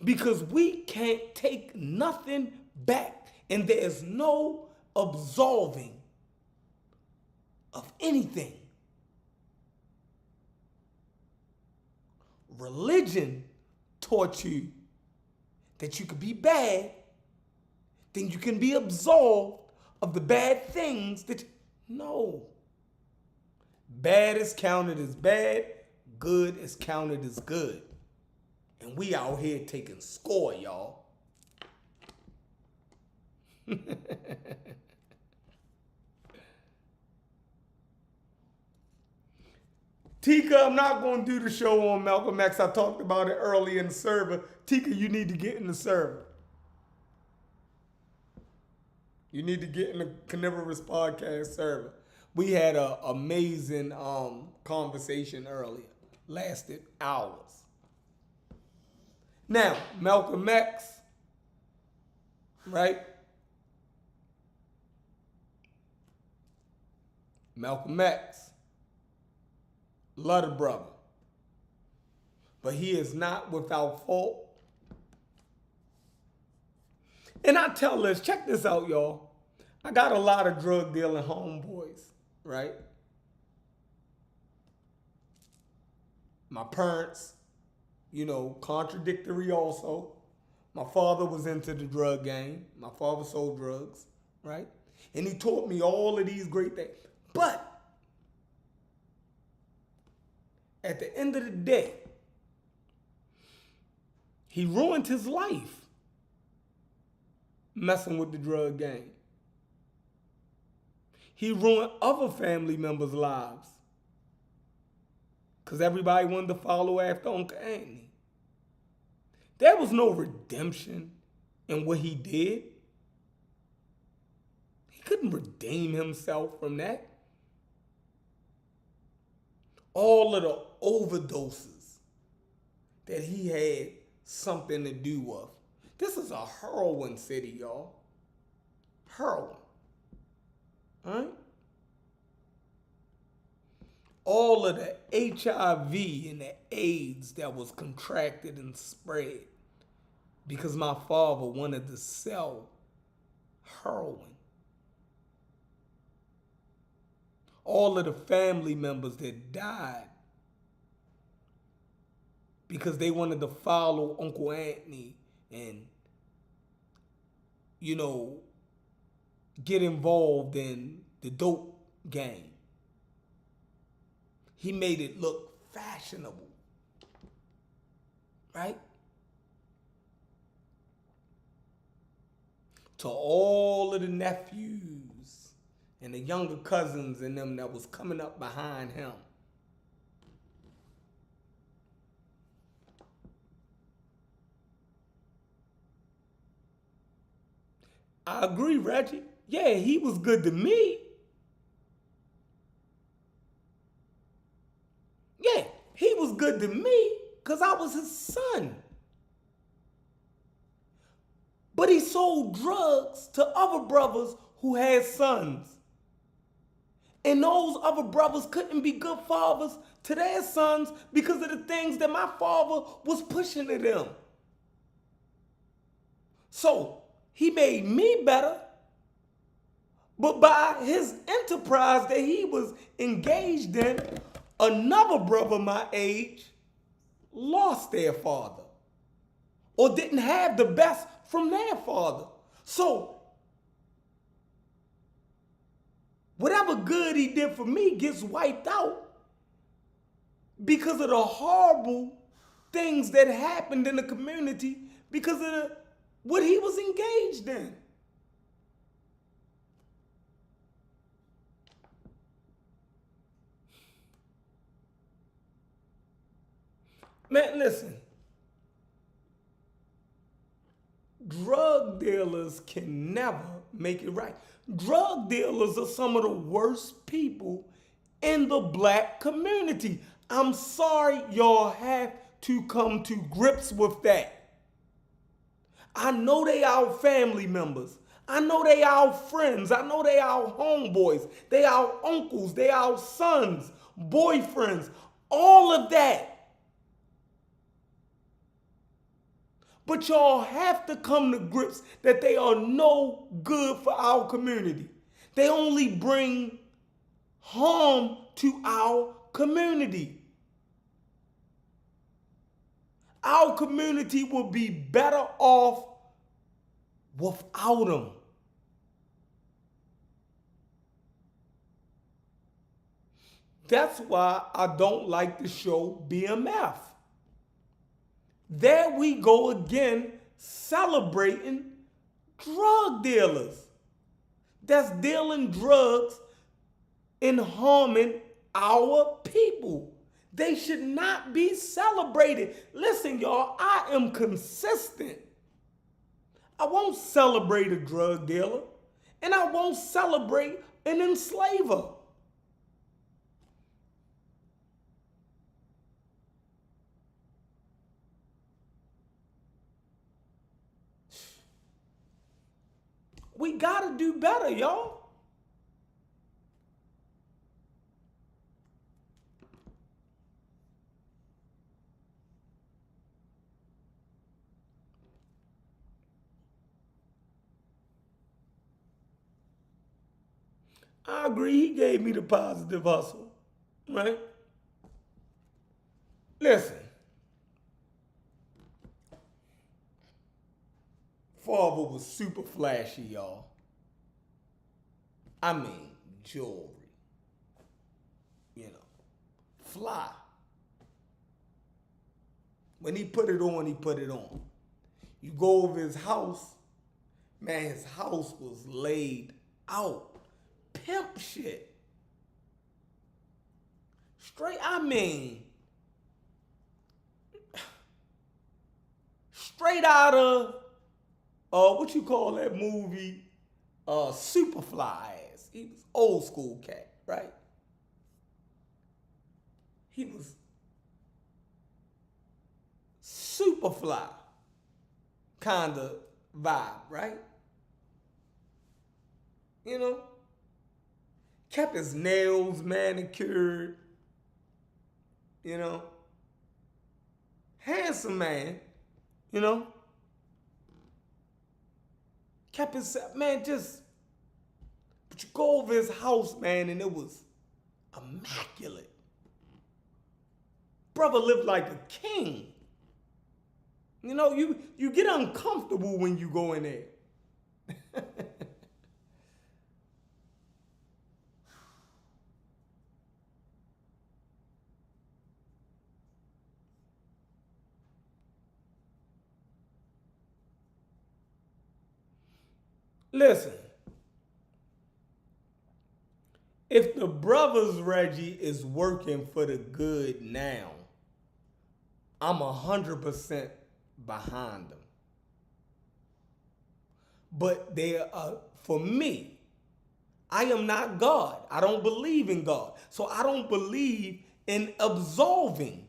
Because we can't take nothing back, and there's no absolving of anything. Religion taught you that you could be bad, then you can be absolved of the bad things that no. Bad is counted as bad, good is counted as good. And we out here taking score, y'all. Tika, I'm not going to do the show on Malcolm X. I talked about it earlier in the server. Tika, you need to get in the server. You need to get in the Carnivorous Podcast server. We had an amazing conversation earlier. Lasted hours. Now, Malcolm X, right? Malcolm X, love the brother. But he is not without fault. And I tell this, check this out, y'all. I got a lot of drug dealing homeboys, right? My parents, contradictory also. My father was into the drug game. My father sold drugs, right? And he taught me all of these great things. But at the end of the day, he ruined his life messing with the drug game. He ruined other family members' lives because everybody wanted to follow after Uncle Anthony. There was no redemption in what he did. He couldn't redeem himself from that. All of the overdoses that he had something to do with. This is a heroin city, y'all. Heroin. All right? All of the HIV and the AIDS that was contracted and spread because my father wanted to sell heroin. All of the family members that died because they wanted to follow Uncle Anthony and, get involved in the dope game. He made it look fashionable, right? To all of the nephews and the younger cousins and them that was coming up behind him. I agree, Reggie. Yeah, he was good to me. Yeah, he was good to me because I was his son. But he sold drugs to other brothers who had sons. And those other brothers couldn't be good fathers to their sons because of the things that my father was pushing to them. So he made me better, but by his enterprise that he was engaged in, another brother my age lost their father or didn't have the best from their father. So whatever good he did for me gets wiped out because of the horrible things that happened in the community because of what he was engaged in. Man, listen. Drug dealers can never make it right. Drug dealers are some of the worst people in the black community. I'm sorry y'all have to come to grips with that. I know they our family members. I know they our friends. I know they our homeboys. They our uncles. They our sons, boyfriends, all of that. But y'all have to come to grips that they are no good for our community. They only bring harm to our community. Our community will be better off without them. That's why I don't like the show BMF. There we go again, celebrating drug dealers that's dealing drugs and harming our people. They should not be celebrated. Listen, y'all, I am consistent. I won't celebrate a drug dealer, and I won't celebrate an enslaver. We gotta do better, y'all. I agree. He gave me the positive hustle, right? Listen, father was super flashy, y'all. I mean, jewelry, you know, fly. When he put it on, he put it on. You go over his house, man, his house was laid out. Pimp shit. Straight, I mean, straight out of, what you call that movie? Superfly ass. He was old school cat, right? He was Superfly kind of vibe, right? You know, kept his nails manicured, you know, handsome man, you know, kept his, man, just, but you go over his house, man, and it was immaculate. Brother lived like a king. You know, you get uncomfortable when you go in there. Listen, if the brothers Reggie is working for the good now, I'm 100% behind them. But they are, for me, I am not God. I don't believe in God. So I don't believe in absolving.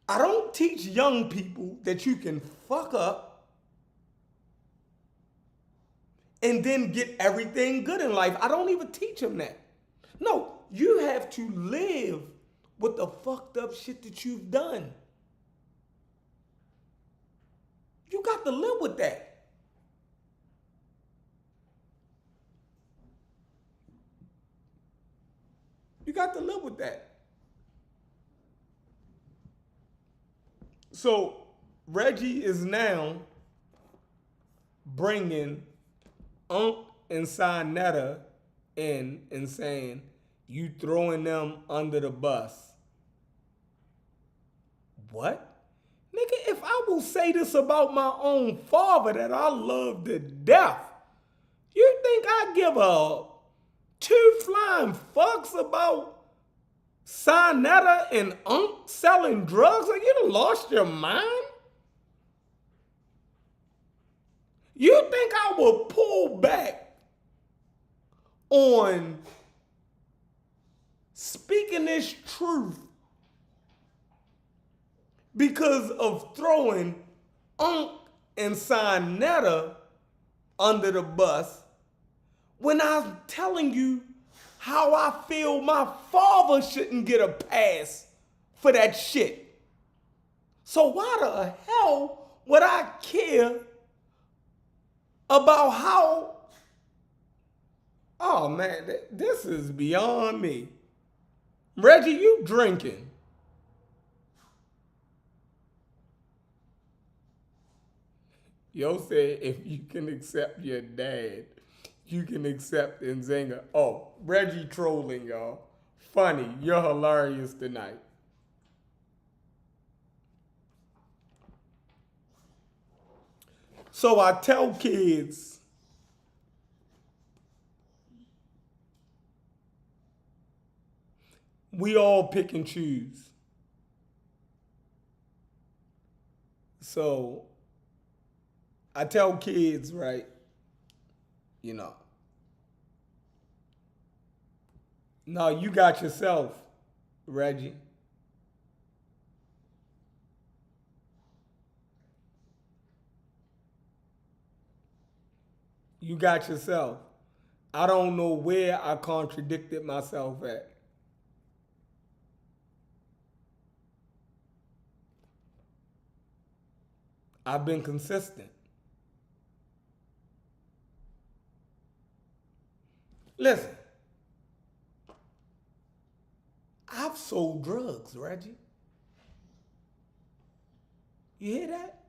I don't teach young people that you can fuck up and then get everything good in life. I don't even teach them that. No, you have to live with the fucked up shit that you've done. You got to live with that. You got to live with that. So Reggie is now bringing Unc and Sinetta in and saying, you throwing them under the bus. What? Nigga, if I will say this about my own father that I love to death, you think I give a two flying fucks about Sinetta and Unc selling drugs? Like, you done lost your mind? You think I will pull back on speaking this truth because of throwing Unc and Sinetta under the bus when I'm telling you how I feel my father shouldn't get a pass for that shit? So why the hell would I care about how... Oh man, this is beyond me. Reggie, you drinking. Yo said if you can accept your dad, you can accept Nzinga. Oh, Reggie trolling, y'all. Funny, you're hilarious tonight. So I tell kids, we all pick and choose. So I tell kids, right, you know, no, you got yourself, Reggie. You got yourself. I don't know where I contradicted myself at. I've been consistent. Listen, I've sold drugs, Reggie. You hear that?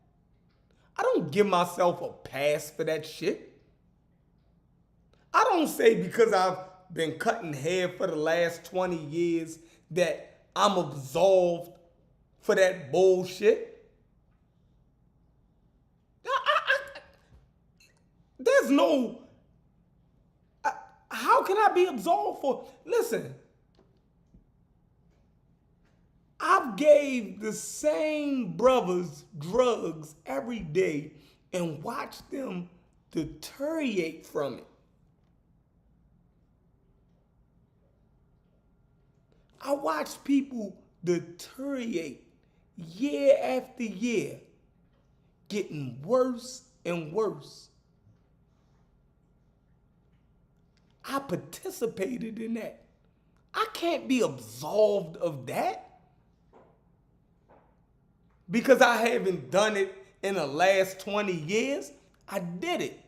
I don't give myself a pass for that shit. I don't say because I've been cutting hair for the last 20 years that I'm absolved for that bullshit. There's no... how can I be absolved for... Listen, I've gave the same brothers drugs every day and watched them deteriorate from it. I watch people deteriorate year after year, getting worse and worse. I participated in that. I can't be absolved of that because I haven't done it in the last 20 years. I did it.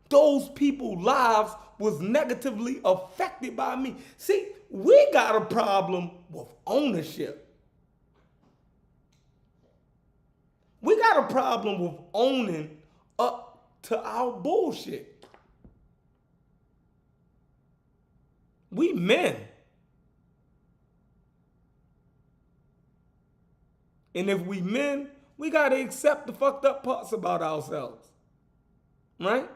Those people's lives was negatively affected by me. See, we got a problem with ownership. We got a problem with owning up to our bullshit. We men. And if we men, we got to accept the fucked up parts about ourselves. Right?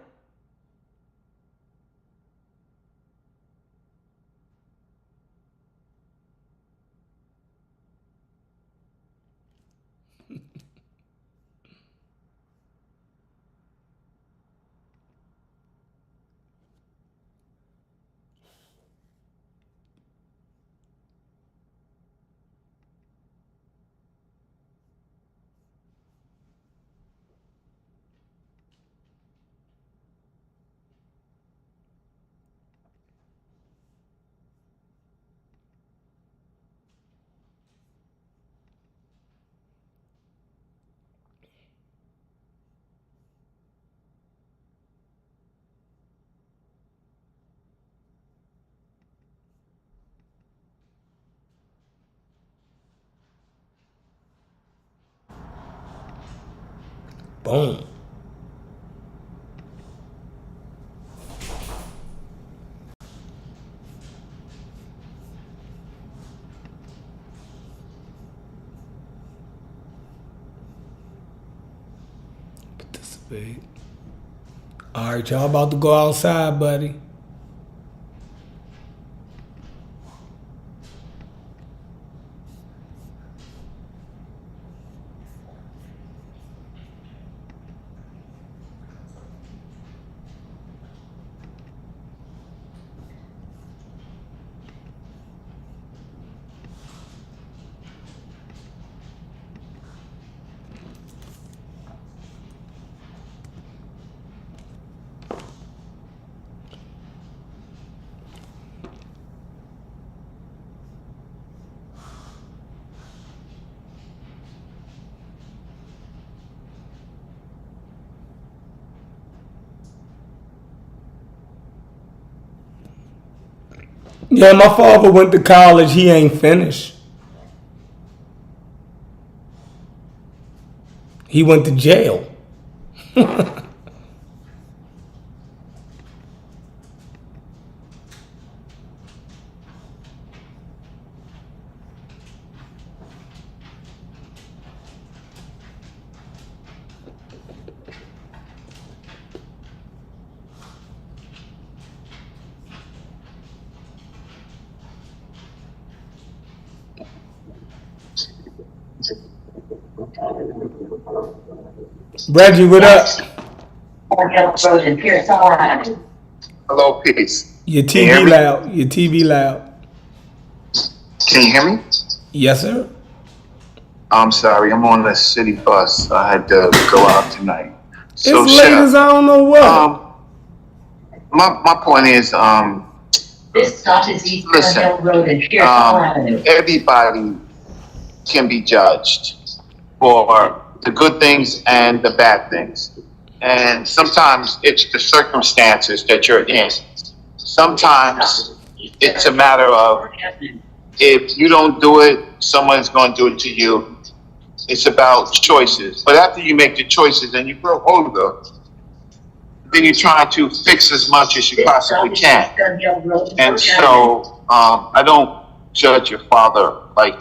Boom. Participate. All right, y'all about to go outside, buddy. Yeah, my father went to college. He ain't finished. He went to jail. Reggie, what up? Hello, peace. Your TV loud. Your TV loud. Can you hear me? Yes, sir. I'm sorry, I'm on the city bus. I had to go out tonight. So, it's late as I don't know what. My point is, This stop is East listen, Hill Road and Pearsall Avenue. everybody can be judged for the good things and the bad things. And sometimes it's the circumstances that you're in. Sometimes it's a matter of if you don't do it, someone's going to do it to you. It's about choices. But after you make the choices and you grow older, then you try to fix as much as you possibly can. And so I don't judge your father like,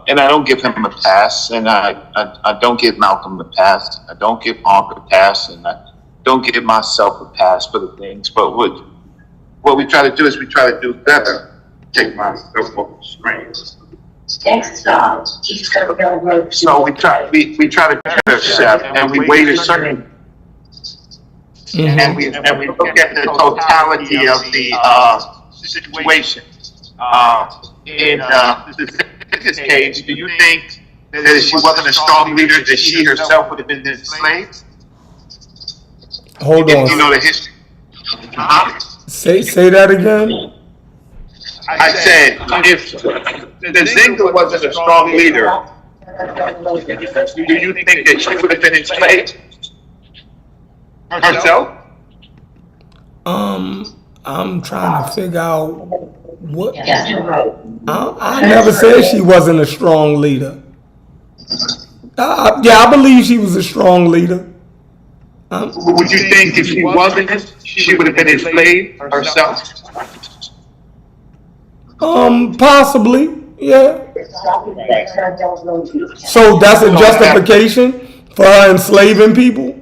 and I don't give him a pass, and I don't give Malcolm a pass. I don't give Mark a pass, and I don't give myself a pass for the things. But what we try to do is we try to do better. Take myself off the screen. Next stop, East Carroll Road. So we try to better chef, and we wait a certain. And we look at the totality of the situation. In this case, do you think that if she wasn't a strong leader, that she herself would have been enslaved? Hold on. You know the history. Say that again. I said, if Nzinga wasn't a strong leader, do you think that she would have been enslaved herself? I'm trying to figure out what. I never said she wasn't a strong leader. Yeah, I believe she was a strong leader. Would you think if she wasn't, she would have been enslaved herself? Possibly, yeah. So that's a justification for her enslaving people?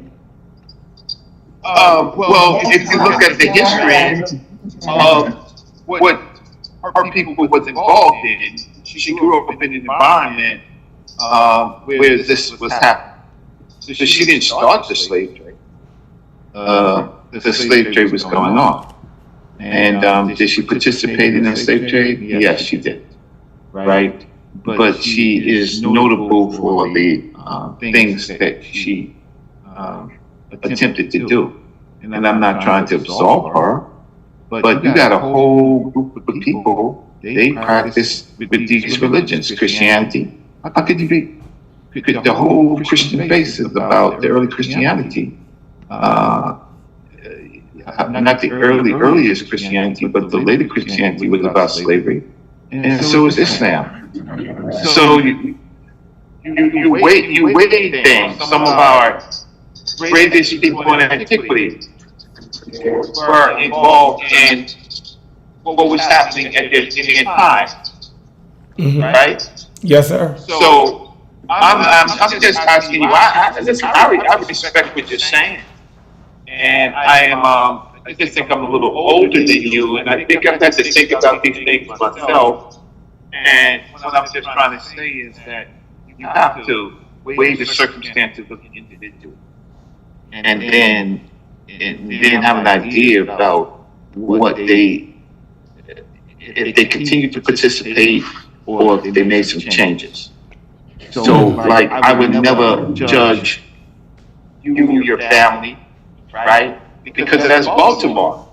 Well, if you look at the history of what her people was involved in, she grew up in an environment where this was happening. So she didn't start the slave trade. The slave trade was going on. And did she participate in the slave trade? Yes, she did. Right? But she is notable for the things that she attempted to do. And I'm not trying to absolve her, but you got a whole group of people, they practice with these religions, Christianity. How could you be? The whole Christian base is about the early Christianity. Not the earliest Christianity, but the later Christianity was about slavery. And so is Islam. So you weigh things. Some of our greatest people in antiquity were involved in what was happening at this time, right? Yes, sir. So I'm just asking you. I respect what you're saying, and I just think I'm a little older than you, and I think I've had to think about these things myself. And what I'm just trying to say is that you have to weigh the circumstances of the individual, and then have an idea about what if they continue to participate or if they made some changes. So, like, I would never judge you, your family, right? Because that's Baltimore,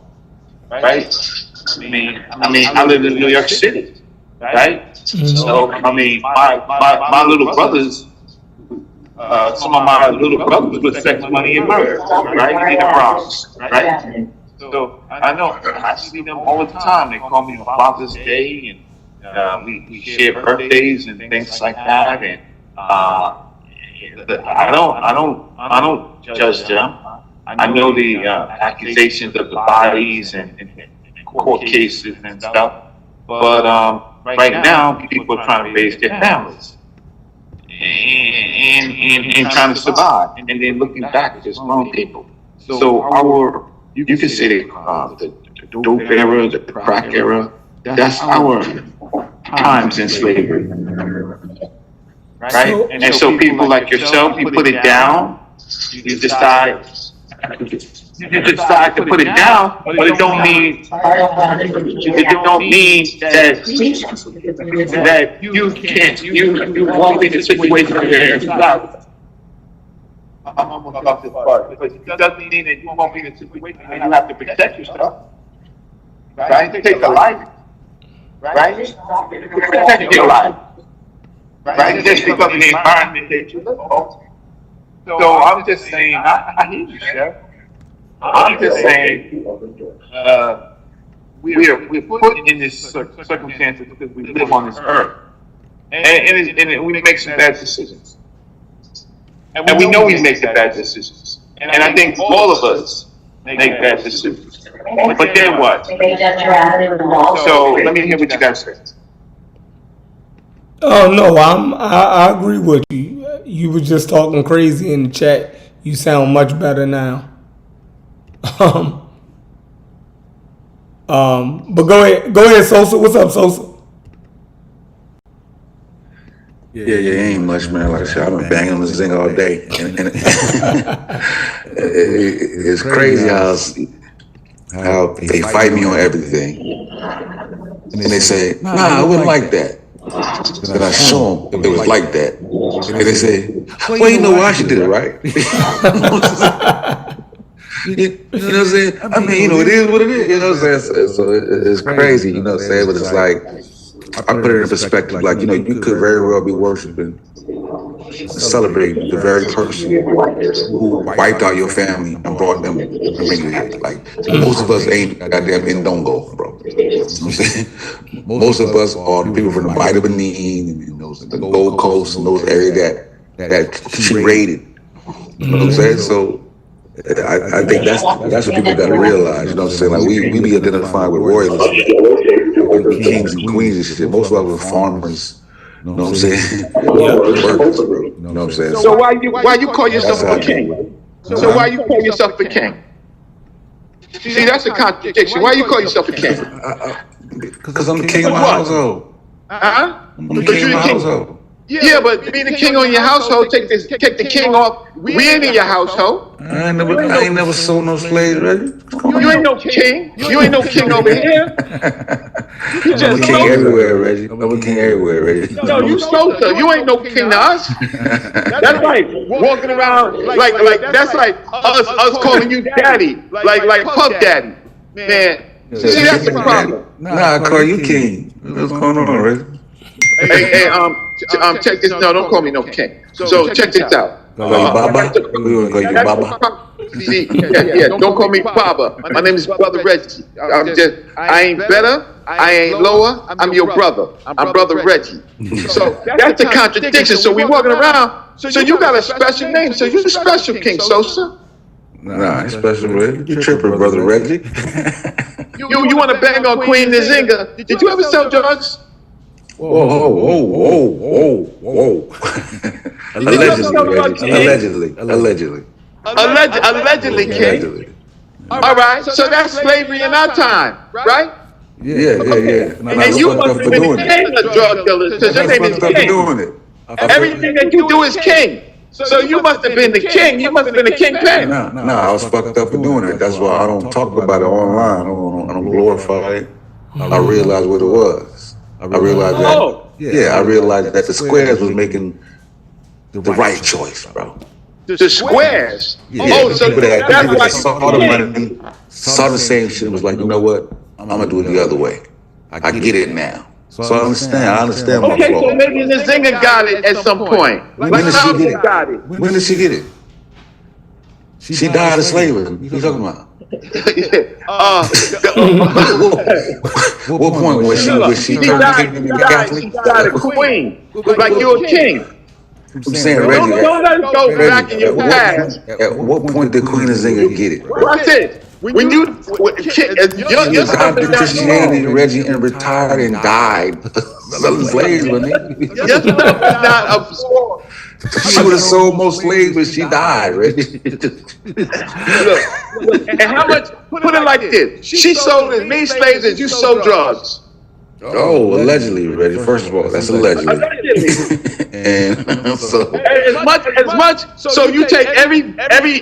right? I mean, I live in New York City, right? So, I mean, my little brothers, some of my little brothers would sex money and murder, right? In the Bronx, right? So I know, I see them all the time. They call me on Father's Day, and we share birthdays and things like that. And I don't judge them. I know the accusations of the bodies and court cases and stuff. But right now, people are trying to raise their families and trying to survive, and then looking back as grown people. So you can say the dope era, the crack era, that's our times in slavery, right? And so people like yourself, you put it down, you decide to put it down, but it don't mean that you can't, you won't be in a situation where you're not. I'm almost off this part, but it doesn't mean that you won't be in a situation where you have to protect yourself, right? Take a life, right? Protect your life, right? Just because of the environment that you live in. So I'm just saying, I hear you, Chef. I'm just saying, we're put in this circumstances because we live on this earth, and we make some bad decisions, and we know we make the bad decisions, and I think all of us make bad decisions. But then what? So let me hear what you guys say. Oh no, I agree with you. You were just talking crazy in the chat. You sound much better now. But go ahead, Sosa. What's up, Sosa? Yeah, ain't much, man. Like I said, I've been banging on the Nzinga all day, and it's crazy how they fight me on everything, and they say, "Nah, it wasn't like that." Then I show them it was like that, and they say, "Well, you know why she did it, right?" You know what I'm saying? I mean, it is what it is. You know what I'm saying? So it's crazy. You know what I'm saying? But it's like, I put it in perspective. Like, you could very well be worshiping and celebrating the very person who wiped out your family and brought them and bring you here. Like, most of us ain't goddamn Ndongo, bro. You know what I'm saying? Most of us are the people from the Bight of Benin and the Gold Coast and those areas that she raided. You know what I'm saying? So I think that's what people got to realize. You know what I'm saying? Like, we be identified with royalists, kings and queens and shit. Most of us were farmers. You know what I'm saying? Workers, bro. You know what I'm saying? So why you call yourself a king? So why you call yourself a king? See, that's a contradiction. Why you call yourself a king? Because I'm the king of my household. I'm the king of my household. Yeah, but being the king on your household, take the king off. We ain't in your household. I ain't never sold no slaves, Reggie. You ain't no king. You ain't no king over here. I'm a king everywhere, Reggie. I'm a king everywhere, Reggie. No, you Sosa. You ain't no king to us. That's like walking around like that's like us calling you daddy, like Puff Daddy, man. See, that's the problem. Nah, I call you king. What's going on, Reggie? Hey, check this. No, don't call me no king. So check this out. Baba? We want to call you Baba? See, yeah, don't call me Baba. My name is Brother Reggie. I ain't better. I ain't lower. I'm your brother. I'm Brother Reggie. So that's a contradiction. So we walking around. So you got a special name. So you the special king, Sosa. Nah, I ain't special, Reggie. You tripping, Brother Reggie. You want to bang on Queen Nzinga? Did you ever sell drugs? Whoa. Allegedly, king. All right, so that's slavery in our time, right? Yeah. And you must have been the king of drug dealers because your name is King. Everything that you do is king. So you must have been the king. You must have been the kingpin. No, I was fucked up for doing it. That's why I don't talk about it online. I don't glorify it. I realized what it was. I realized that. I realized that the squares was making the right choice, bro. The squares. Yeah. So that's why saw the money, saw the same shit. Was like, you know what? I'm gonna do it the other way. I get it now. So I understand. Okay, so maybe Nzinga got it at some point. When did she get it? When did she get it? She died of slavery. What you talking about? What point was she turned Catholic? She died a queen, like you're a king. I'm saying, Reggie. Don't let it go back in your past. At what point did Queen Nzinga get it? That's it. When you your stuff is Christianity, Reggie, and retired and died. Selling slaves, wasn't he? Your stuff is not absorbed. She would have sold more slaves, but she died, Reggie. Look, and how much? Put it like this: she sold as many slaves as you sold drugs. Oh, allegedly, Reggie. First of all, that's allegedly. And so as much. So you take every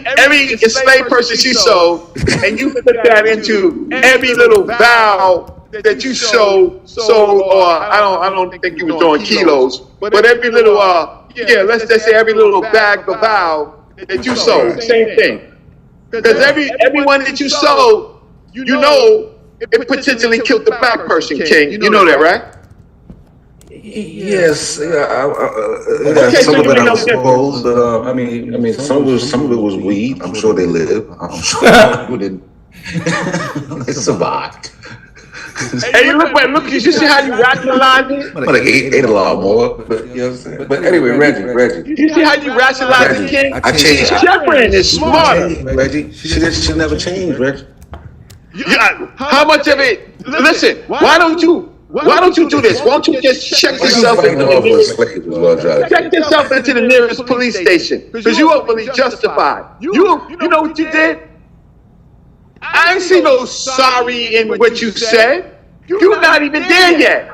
enslaved person she sold, and you put that into every little vow that you sold. Or I don't think you was doing kilos, but every little let's just say every little bag of vow that you sold, same thing. Because everyone that you sold, you know. It potentially killed the black person, King. You know that, right? Yes, Okay, so some of you it ain't I no was different. exposed, but some of it was weed. I'm sure they lived. I'm sure people didn't. They survived. Hey, you look, you see how you rationalize it? But I ate a lot more. But you know what I'm saying. But anyway, Reggie, You see how you rationalize it, King? I changed. Shepard is She didn't smarter. change, Reggie. She never changed, Reggie. How much of it? Listen, why don't you do this? Why don't you just check Why you yourself fighting into the off with nearest, slaves? Is what I'm trying to check say. yourself into the nearest police station, because you openly justified. You know what you did? I ain't see no sorry in what you said. You're not even there yet.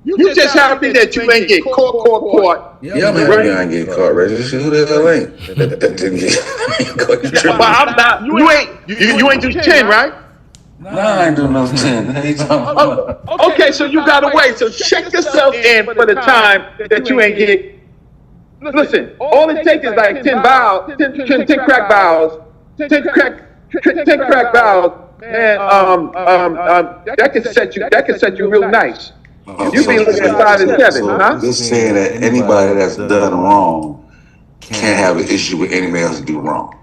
You just happy that you ain't get caught. Yeah, I'm happy I ain't get caught, Reggie. Shit, who the hell ain't? That didn't get caught. You tripping? But I'm not. You ain't do 10, right? Nah, I ain't doing no 10. Hey, Okay, so you got away. So check yourself in for the time that you ain't get. Listen, all it takes is like 10 vials, 10 crack vials, 10 crack vials. Man, that can set you real nice. You be looking at 5 and 7, huh? Just saying that anybody that's done wrong can't have an issue with anybody else do wrong.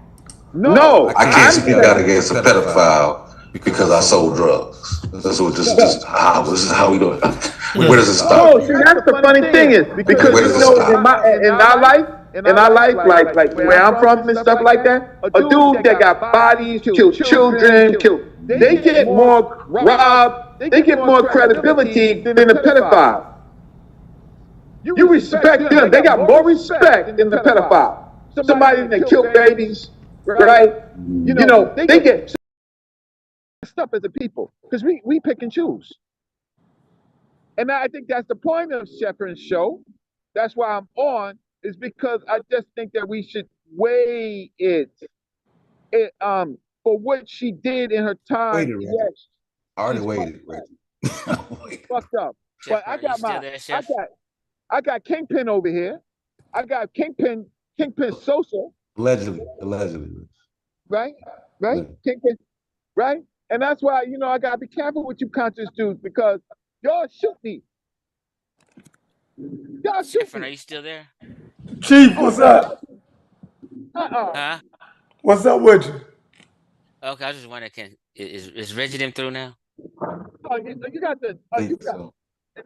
No, I can't speak out against a pedophile because I sold drugs. This is how we do it. Where does it stop? Oh, see, that's the funny thing is because Where does it you know stop? in our life, like where I'm from and stuff like that, a dude that got bodies, killed children, they get more they get more credibility than a pedophile. You respect them; they got more respect than the pedophile. Somebody that killed babies, right? You know, they get stuff as a people because we pick and choose. And I think that's the point of Shepard's show. That's why I'm on, is because I just think that we should weigh it for what she did in her time. Waited, Reggie. Yes, I already she's waited, Reggie. fucked up. But Chef, are you still there, Chef? I got Kingpin over here. I got Kingpin Sosa, Allegedly. right? Right? Kingpin, right? And that's why, I gotta be careful with you conscious dudes because y'all shoot me. Y'all shoot Chef, are me. you still there? Chief, what's up? Uh-uh. Huh? What's up with you? Okay, I was just wondering, is Reggie them through now? Oh, you got the. Think so.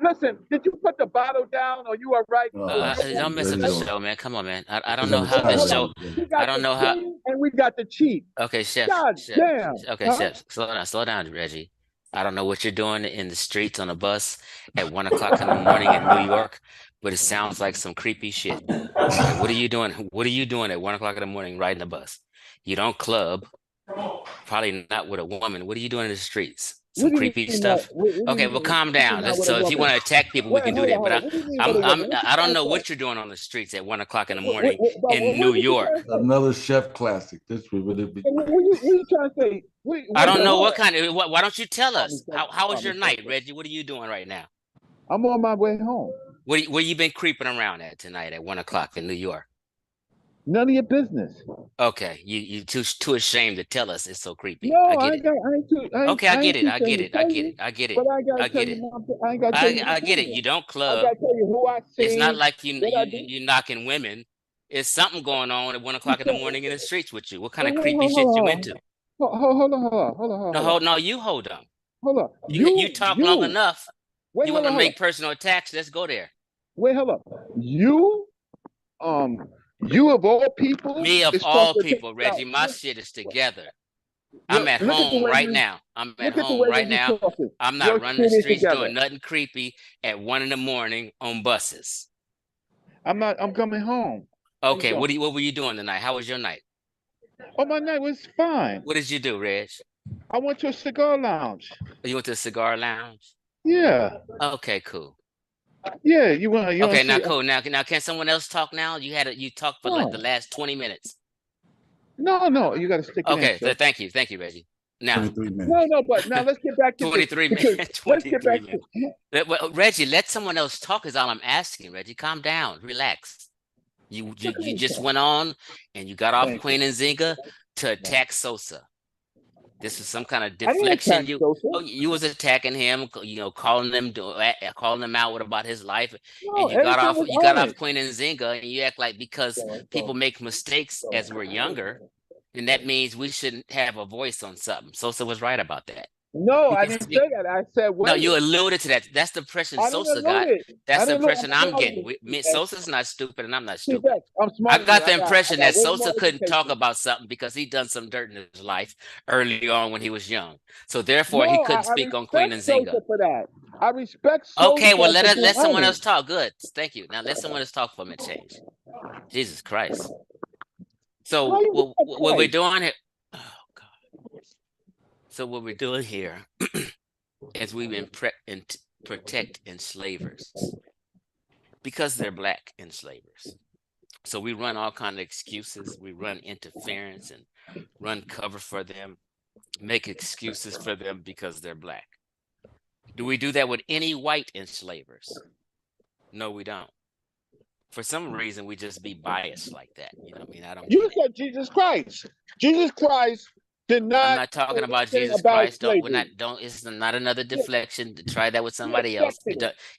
Listen, did you put the bottle down, or you are right? Don't mess up the show, man. Come on, man. I don't He's know on the how this timeline. show. We I got don't the know how. king and we got the chief. Okay, Chef. God damn. Okay, Huh? Chef. Slow down, Reggie. I don't know what you're doing in the streets on a bus at 1 o'clock in the morning in New York, but it sounds like some creepy shit. Okay, what are you doing? What are you doing at 1 o'clock in the morning riding a bus? You don't club. Probably not with a woman. What are you doing in the streets? What Some do you creepy mean that? stuff? What do Okay, you well, mean? calm What do you mean down. not with a So if you woman? want to attack people, we Wait, can do hold on, that. hold But on. What do you mean with a woman? What you I don't trying to know say? what you're doing on the streets at 1 o'clock in the What, morning in what New are you trying York. to say? Another chef classic. This would really be. What are you trying to say? I Wait, don't know hold what on. kind of. Why don't you tell us? How was Call me your night, something. Reggie? What are you doing right now? I'm on my way home. Where you been creeping around at tonight at 1 o'clock in New York? None of your business. Okay, you too ashamed to tell us. It's so creepy. I No, get it. Okay, I I get ain't it. too I ashamed get to it. I tell get you, it. I get but it. I ain't I gotta tell get you it. I ain't gotta tell you my I get it. business. You don't I club. gotta tell you who I It's not seen, like what I do. you knocking women. It's something going on at 1 o'clock in the morning in the streets with you. What kind Wait, of creepy shit you into? hold on, hold on, hold on, hold No, on, hold on, no, you hold on. hold on. You talk long enough. Wait, You want to hold on. make personal attacks? Let's go there. Wait, hold on. Um, you of all people Me of is all talking people, about. Reggie. My shit is together. I'm Look, at home right now. I'm at look at the home way right that you now. talking. I'm not Your running the shit is streets together. doing nothing creepy at 1 in the morning on buses. I'm coming home. Okay, what were you doing tonight? How was your night? Oh, my night was fine. What did you do, Reg? I went to a cigar lounge. You went to the cigar lounge? Yeah. Okay, cool. Yeah, you want to Okay, now see? cool. Now can someone else talk now? You talked for like the No, last 20 minutes. no, you got to stick it in, Okay, sir. thank you, Reggie. Now 23 minutes. No, but now let's get back to this 23 because minutes, let's get 23 back minutes. to. Well, Reggie, let someone else talk is all I'm asking, Reggie. Calm down, relax. You just went on and you got off Thank you. Queen Nzinga to attack Sosa. This was some kind of I didn't deflection. attack Sosa. You was attacking him, calling him out about his life, No, and you everything was got off honest. Queen Nzinga, and you act like because people make mistakes as we're younger, then that means we shouldn't have a voice on something. Sosa was right about that. No, You I can didn't speak. say that. I said, No, wait. you alluded to that. That's the impression I didn't Sosa allude got. it. That's I the didn't allude- impression I I'm didn't getting. allude- Sosa's not stupid, and I'm not See, stupid. Bex, I'm I smart. got the impression that way more Sosa couldn't talk education. about something because he done some dirt in his life early on when he was young. So therefore, he No, couldn't I speak on Queen respect Sosa Nzinga. for that. I respect Sosa. Okay, well for being let someone else honest. talk. Good, thank you. Now let someone else talk for me. Change. Jesus Christ. So Why you what respect we're Christ? doing here? Oh God. So what we're doing here is we've been protect enslavers because they're black enslavers. So we run all kind of excuses. We run interference and run cover for them, make excuses for them because they're black. Do we do that with any white enslavers? No, we don't. For some reason, we just be biased like that. You know what I mean? I don't You get it. said Jesus Christ. Jesus Christ did not. I'm not talking about Jesus Christ. It's not another deflection. To try that with somebody else.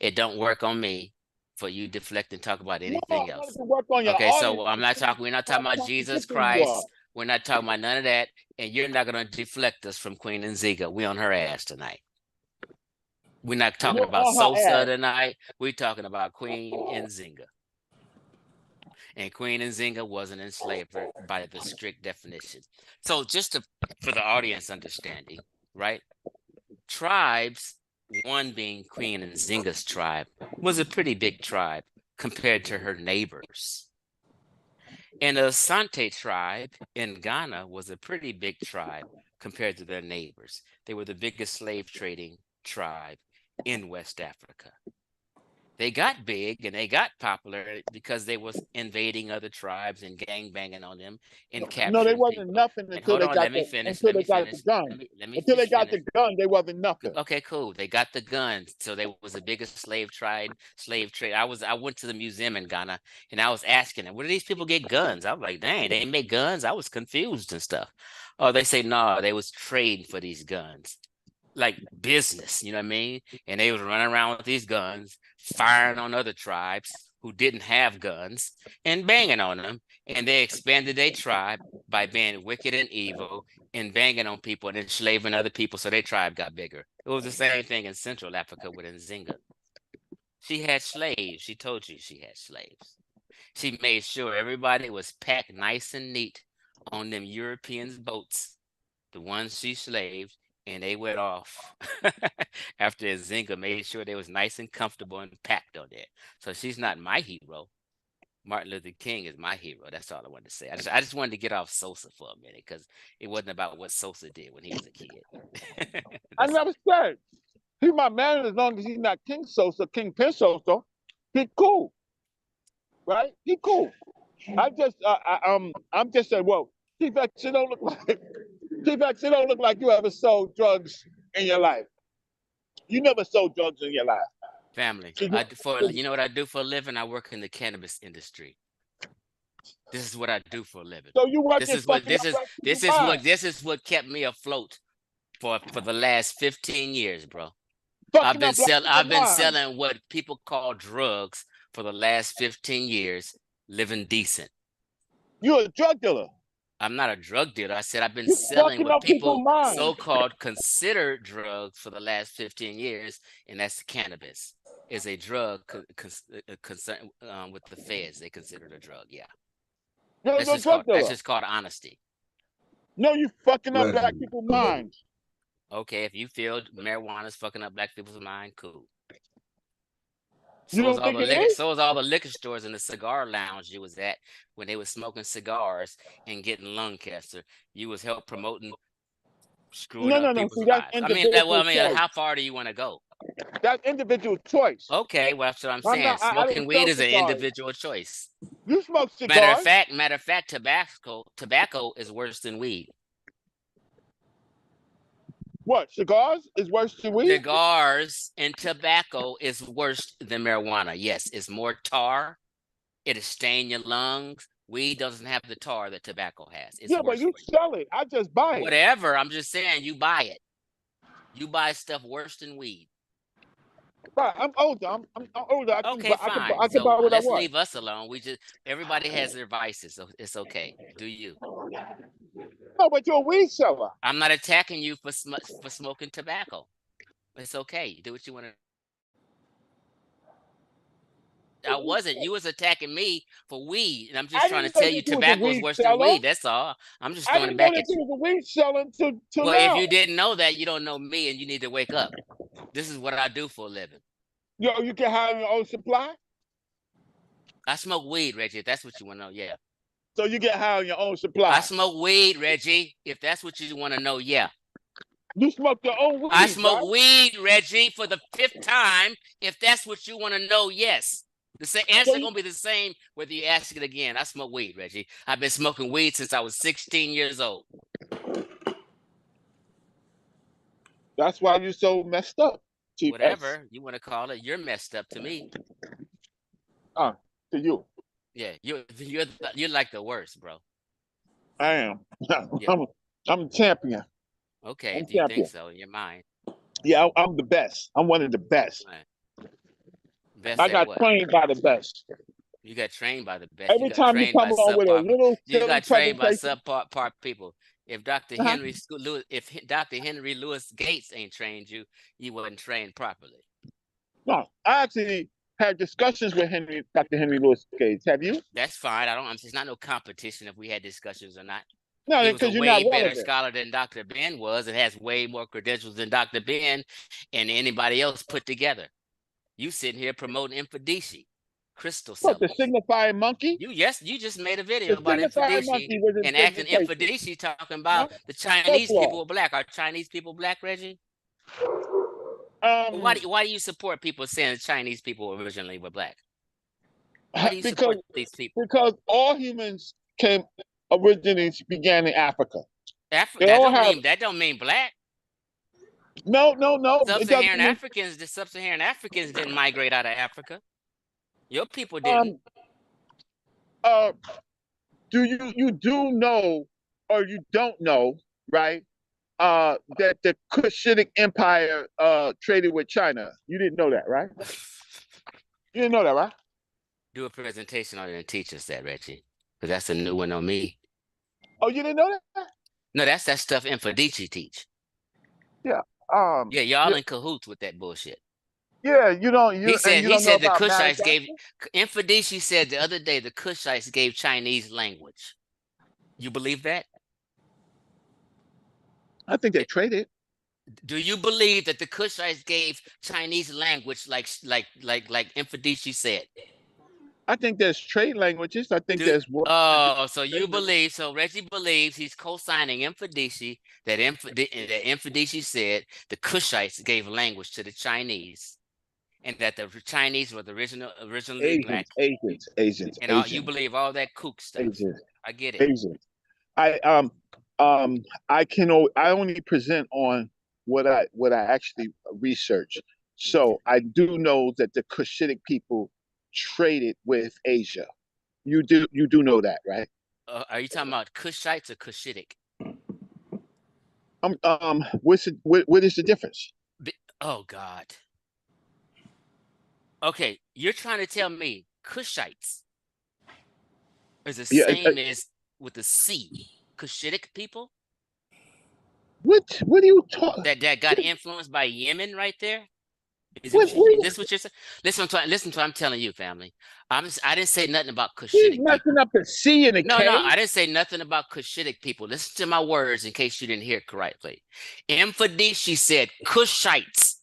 It don't work on me for you deflect and talk about anything else. Work on your Okay, so audience. we're not talking about Jesus Christ. We're not talking about none of that. And you're not gonna deflect us from Queen Nzinga. We on her ass tonight. We're not talking about Sosa tonight. We're talking about Queen Nzinga. And Queen Nzinga was an enslaver by the strict definition. So just for the audience understanding, right? Tribes, one being Queen Nzinga's tribe, was a pretty big tribe compared to her neighbors. And the Asante tribe in Ghana was a pretty big tribe compared to their neighbors. They were the biggest slave trading tribe in West Africa. They got big and they got popular because they was invading other tribes and gang banging on them and capturing. No, they wasn't people. nothing until they got let me finish. until they got the gun. Until they got the gun, they wasn't nothing. Okay, cool. They got the guns, so they was the biggest slave trade. I went to the museum in Ghana and I was asking them, where do these people get guns? I was like, dang, they make guns. I was confused and stuff. Oh, they say no, they was trading for these guns. Like business, you know what I mean? And they was running around with these guns, firing on other tribes who didn't have guns and banging on them. And they expanded their tribe by being wicked and evil and banging on people and enslaving other people. So their tribe got bigger. It was the same thing in Central Africa with Nzinga. She had slaves. She told you she had slaves. She made sure everybody was packed nice and neat on them Europeans' boats, the ones she slaved. And they went off after Nzinga made sure they was nice and comfortable and packed on there. So she's not my hero. Martin Luther King is my hero. That's all I wanted to say. I just wanted to get off Sosa for a minute because it wasn't about what Sosa did when he was a kid. I never said he's my man as long as he's not King Sosa, Kingpin Sosa. He's cool, right? He cool. I'm just saying, well, T-Vex, you don't look like T-Vex, you don't look like you ever sold drugs in your life. You never sold drugs in your life. Family. You know what I do for a living? I work in the cannabis industry. This is what I do for a living. So you work this is what kept me afloat for the last 15 years, bro. I've been selling what people call drugs for the last 15 years, living decent. You're a drug dealer. I'm not a drug dealer. I said I've been selling what people so-called consider drugs for the last 15 years, and that's cannabis. Is a drug concern with the feds. They consider it a drug, yeah. That's just called honesty. No, you fucking up black people's minds. Okay, if you feel marijuana's fucking up black people's mind, cool. So is all the liquor stores and the cigar lounge you was at when they was smoking cigars and getting lung cancer. You was help promoting screwing up people's lives. How far do you want to go? That's individual choice. Okay, well, that's what I'm saying. Smoking weed is an individual choice. You smoke cigars. Matter of fact, tobacco is worse than weed. What? Cigars is worse than weed? Cigars and tobacco is worse than marijuana. Yes, it's more tar. It'll stain your lungs. Weed doesn't have the tar that tobacco has. It's Yeah, but worse you for you. sell it. I just buy it. Whatever. I'm just saying, you buy it. You buy stuff worse than weed. Right. I'm older. I'm older. I Okay, can fine. buy So what I let's want. leave us alone. Everybody has their vices, so it's okay. Do you? No, but you're a weed seller. I'm not attacking you for smoking tobacco. It's okay. Do what you want to. I wasn't. You was attacking me for weed, and I'm just I trying to didn't know tell you that you was a tobacco is weed worse than seller. weed. That's all. I'm just I throwing it didn't know back that at you you. was a weed seller until Well, now. if you didn't know that, you don't know me, and you need to wake up. This is what I do for a living. You can have your own supply. I smoke weed, Reggie. If that's what you want to know, yeah. So you get high on your own supply. I smoke weed, Reggie. If that's what you want to know, yeah. You smoke your own weed. I smoke right? weed, Reggie, for the 5th time. If that's what you want to know, yes. The answer gonna be the same whether you ask it again. I smoke weed, Reggie. I've been smoking weed since I was 16 years old. That's why you're so messed up. Chief Whatever you want to call it, you're messed up to me. To you. Yeah, you're like the worst, bro. I am. Yeah. I'm a champion. Okay, I'm if you champion. think so, in your mind. Yeah, I'm the best. I'm one of the best. Right. Best I at got what? trained by the best. You got trained by the best. Every You got time you trained come by along with a subpar. little You got trained by presentation. subpar people. If Dr. Uh-huh. Dr. Henry Louis Gates ain't trained you, you wasn't trained properly. No, I actually had discussions with Dr. Henry Louis Gates. Have you? That's fine. It's not no competition if we had discussions or not. No, He was because a you're not way better relevant. scholar than Dr. Ben was, and has way more credentials than Dr. Ben and anybody else put together. You sitting here promoting Infodici, crystal What, the sellers. signifying monkey? You just made a video The about signifying Infodici monkey was in and acting presentation. Infodici, talking about Huh? the Chinese Folklore. people were black. Are Chinese people black, Reggie? Um, Why do you support people saying Chinese people originally were black? Why do you support these people? Because all humans originally began in Africa. That don't mean black. No. Sub-Saharan Africans didn't migrate out of Africa. Your people didn't. Do you do know or you don't know, right? That the Cushitic Empire traded with China. You didn't know that, right? You didn't know that, right? Do a presentation on it and teach us that, Reggie. Because that's a new one on me. Oh, you didn't know that? No, that's that stuff Infodici teach. Yeah. Yeah, y'all in cahoots with that bullshit. Yeah, he said the Kushites gave Infodici said the other day the Kushites gave Chinese language. You believe that? I think they traded. Do you believe that the Kushites gave Chinese language like Infodici said? I think there's trade languages. I think there's what. Oh, so you believe? So Reggie believes he's co-signing Infodici that Infodici said the Kushites gave language to the Chinese, and that the Chinese were the originally black. Asians. And you believe all that kook stuff. Asians. I get it. Asians. I only present on what I actually research. So I do know that the Cushitic people traded with Asia. You do know that, right? Are you talking about Kushites or Cushitic? What is the difference? Oh God. Okay, you're trying to tell me Kushites is the same as with the C, Cushitic people? What are you talking? That got influenced by Yemen right there? Is this what you're saying? Listen to what I'm telling you, family. I didn't say nothing about Cushitic He's people. messing up the C and the K. No, I didn't say nothing about Cushitic people. Listen to my words in case you didn't hear correctly. Infodici said Kushites.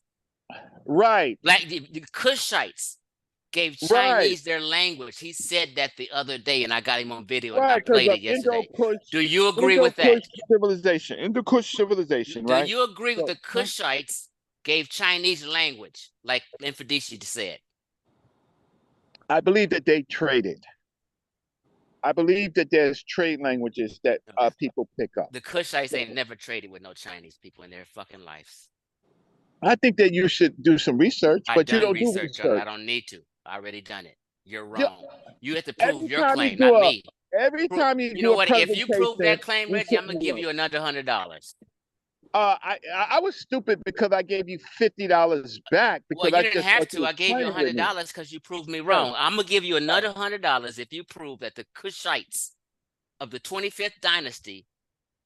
Right. Like the Kushites gave Chinese their language. He said that the other day, and I got him on video, and I played it yesterday. Do you agree with that? Indo-Kush civilization, right? Do you agree with the Kushites gave Chinese language, like Infodici said? I believe that they traded. I believe that there's trade languages that people pick up. The Kushites ain't never traded with no Chinese people in their fucking lives. I think that you should do some research, but you don't do research. I don't need to. I already done it. You're wrong. You have to prove your Every time claim, you do not me. Every time you You do know a what? If you prove presentation, that claim, you Reggie, put I'm me gonna give on. you another $100. I was stupid because I gave you $50 back Well, because you I didn't just have thought you to. was I gave you playing with me. $100 because you proved me Right. wrong. I'm gonna give you another $100 if you prove that the Kushites of the 25th dynasty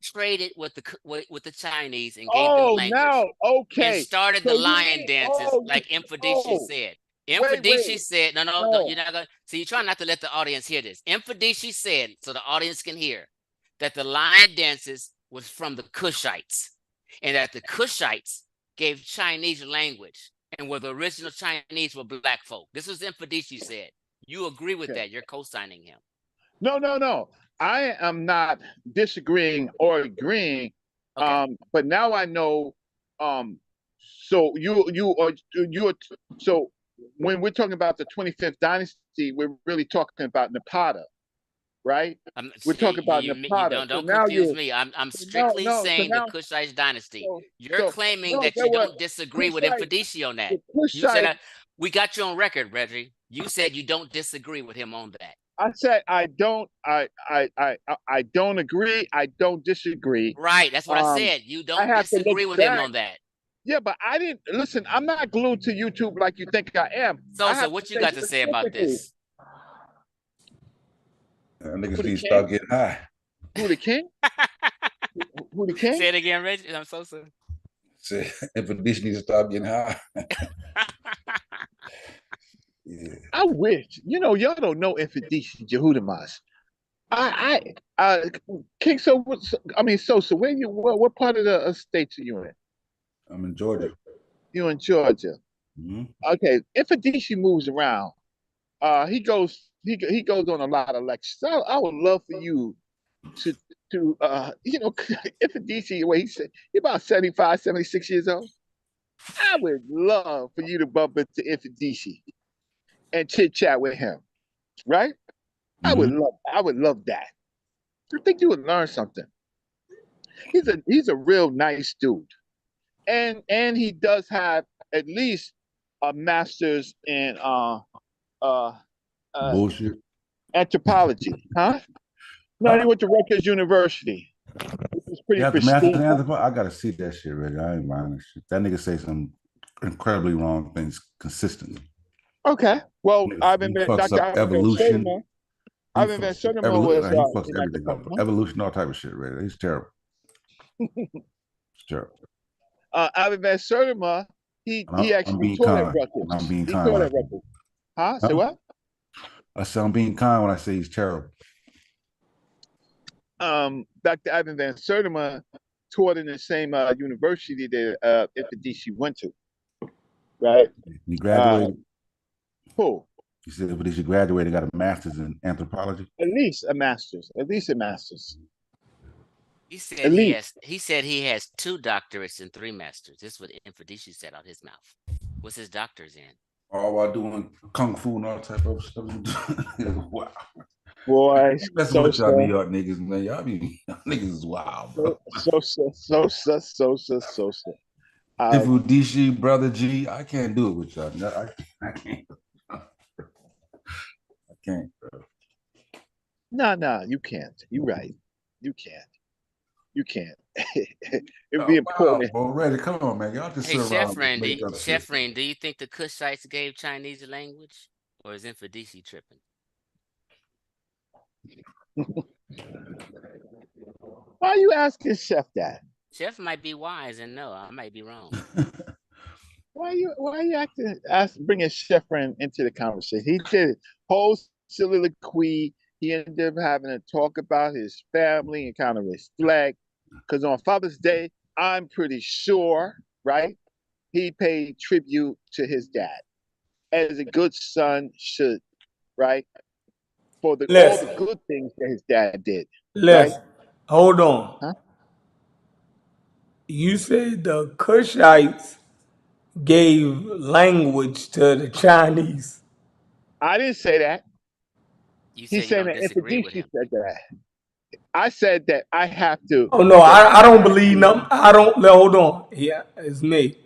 traded with the Chinese and gave them Oh, language now and okay. started the So you lion mean dances like Infadici oh said. wait Infadici said, no, no you're not gonna. So you try not to let the audience hear this. Infadici said, so the audience can hear, that the lion dances was from the Kushites, and that the Kushites gave Chinese language and were the original Chinese were black folk. This was Infadici said. You agree with okay. that? You're co-signing him. No. I am not disagreeing or agreeing. Okay. But now I know. Um, so you so when we're talking about the 25th dynasty, we're really talking about Napata, right? We're talking about You Napata. So don't now confuse you me. I'm no strictly no. So saying the now Kushite dynasty. so You're so claiming no, that there you were don't disagree with Kushite Infadici on that. the You said Kushite. we got you on record, Reggie. You said you don't disagree with him on that. I said I don't agree. I don't disagree. Right. That's what I Um, said. You I don't have to look disagree with him back. on that. Yeah, but I didn't listen. I'm not glued to YouTube like you think I am. I So have to what you say got to say about specifically this? Niggas who the need to king, start getting high. who the king, who the king. Say it again, Reggie. I'm so sorry. If a bitch needs to start getting high. Yeah. I wish y'all don't know Infidisi Jehudamas. King. So where you? What part of the states are you in? I'm in Georgia. You in Georgia? Mm-hmm. Okay. Infidisi moves around. He goes on a lot of lectures. I would love for you to if a DC where he's about 75, 76 years old. I would love for you to bump into Infidisi and chit chat with him, right? Mm-hmm. I would love that. I think you would learn something. He's a real nice dude. And he does have at least a master's in uh Bullshit. anthropology, huh? No, he Huh? went to Rutgers University. It's pretty You have to master prestigious. the anthropology. I gotta see that shit, Reggie. I ain't buying that shit. That nigga say some incredibly wrong things consistently. Okay. Well, He fucks Dr. up Ivan Van evolution. Sertima. Ivan Van Sertima was He fucks in everything up. agriculture. Evolution, all type of shit, Reggie. He's terrible. It's terrible. Ivan Van Sertima, he I'm actually being taught at kind. I'm Rutgers. being He kind taught when I at Rutgers. Huh? Say what? I say I'm being kind when I say he's terrible. Dr. Ivan Van Sertima taught in the same university that Infidisi went to. Right? He graduated. Who? He said, but he should graduate and got a master's in anthropology. At least a master's. At least a master's. He said he has 2 doctorates and 3 masters. This is what Infadici said out his mouth. What's his doctors in? All while doing kung fu and all type of stuff. Wow. Boy, Messing with y'all New York niggas, man. Y'all niggas is wild, bro. So. Ifudisi, Brother G, I can't do it with y'all. I can't. I can't, bro. No, you can't. You're right. You can't. It'd be important. Wow, bro. Ready, come on, man. Y'all just Hey, sit Chef around. Randy, do you think the Kushites gave Chinese language, or is Infadici tripping? Why are you asking Chef that? Chef might be wise and no, I might be wrong. Why are you bringing Chef Rand into the conversation? He did a whole soliloquy. He ended up having to talk about his family and kind of reflect. Because on Father's Day, I'm pretty sure, right? He paid tribute to his dad, as a good son should, right? For all the good things that his dad did. Listen, right? Hold on. Huh? You said the Kushites gave language to the Chinese. I didn't say that. You said He's you saying don't that disagree with him. said that. I said that I have to. Oh no, I don't believe nothing. Hold on. Yeah, it's me.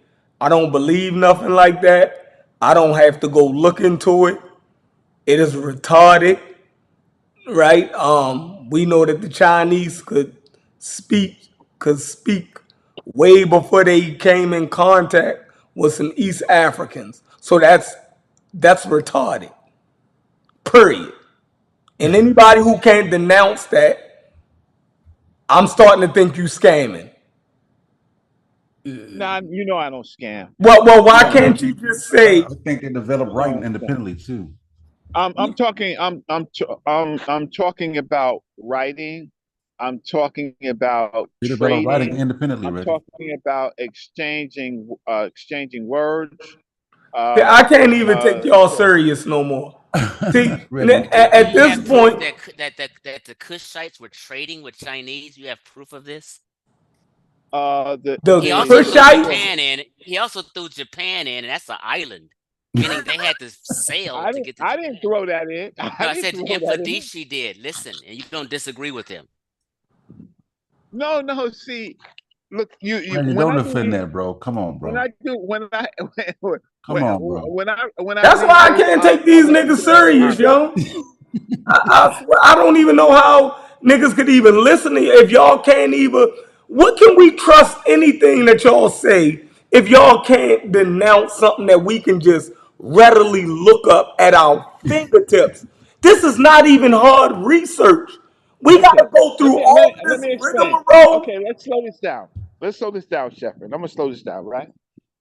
I don't believe nothing like that. I don't have to go look into it. It is retarded. right? We know that the Chinese could speak way before they came in contact with some East Africans. So that's retarded. Period. And anybody who can't denounce that, I'm starting to think you scamming. Nah, you know I don't scam. Well, You why know I can't don't. you just say I think they develop You know I writing don't scam. independently too. I'm talking. I'm talking about writing. I'm talking about They develop writing trading. independently, I'm Reggie. talking about exchanging words. I Uh, can't even take y'all yeah. serious no more? See, Reggie. Do at you this have proof point, that the Kushites were trading with Chinese? You have proof of this? the He The also threw Kushites, Japan in. He also threw Japan in, and that's an island, meaning they had to sail to get to I didn't Japan. throw that in. No, I I didn't said throw that in. Infadishi did. Listen, and you don't disagree with him. No, no. See, look, you Reggie, when don't I do defend that, bro. Come on, when bro. I do Come on, bro. when I that's why I research, can't take these I'm gonna be niggas very serious, honest. yo. I swear, I don't even know how niggas could even listen to you if y'all can't even. What can we trust anything that y'all say if y'all can't denounce something that we can just readily look up at our fingertips? This is not even hard research. We got to Okay, go through all of let this me explain. rigmarole. Okay, let's slow this down. Let's slow this down, Shepard. I'm gonna slow this down, right?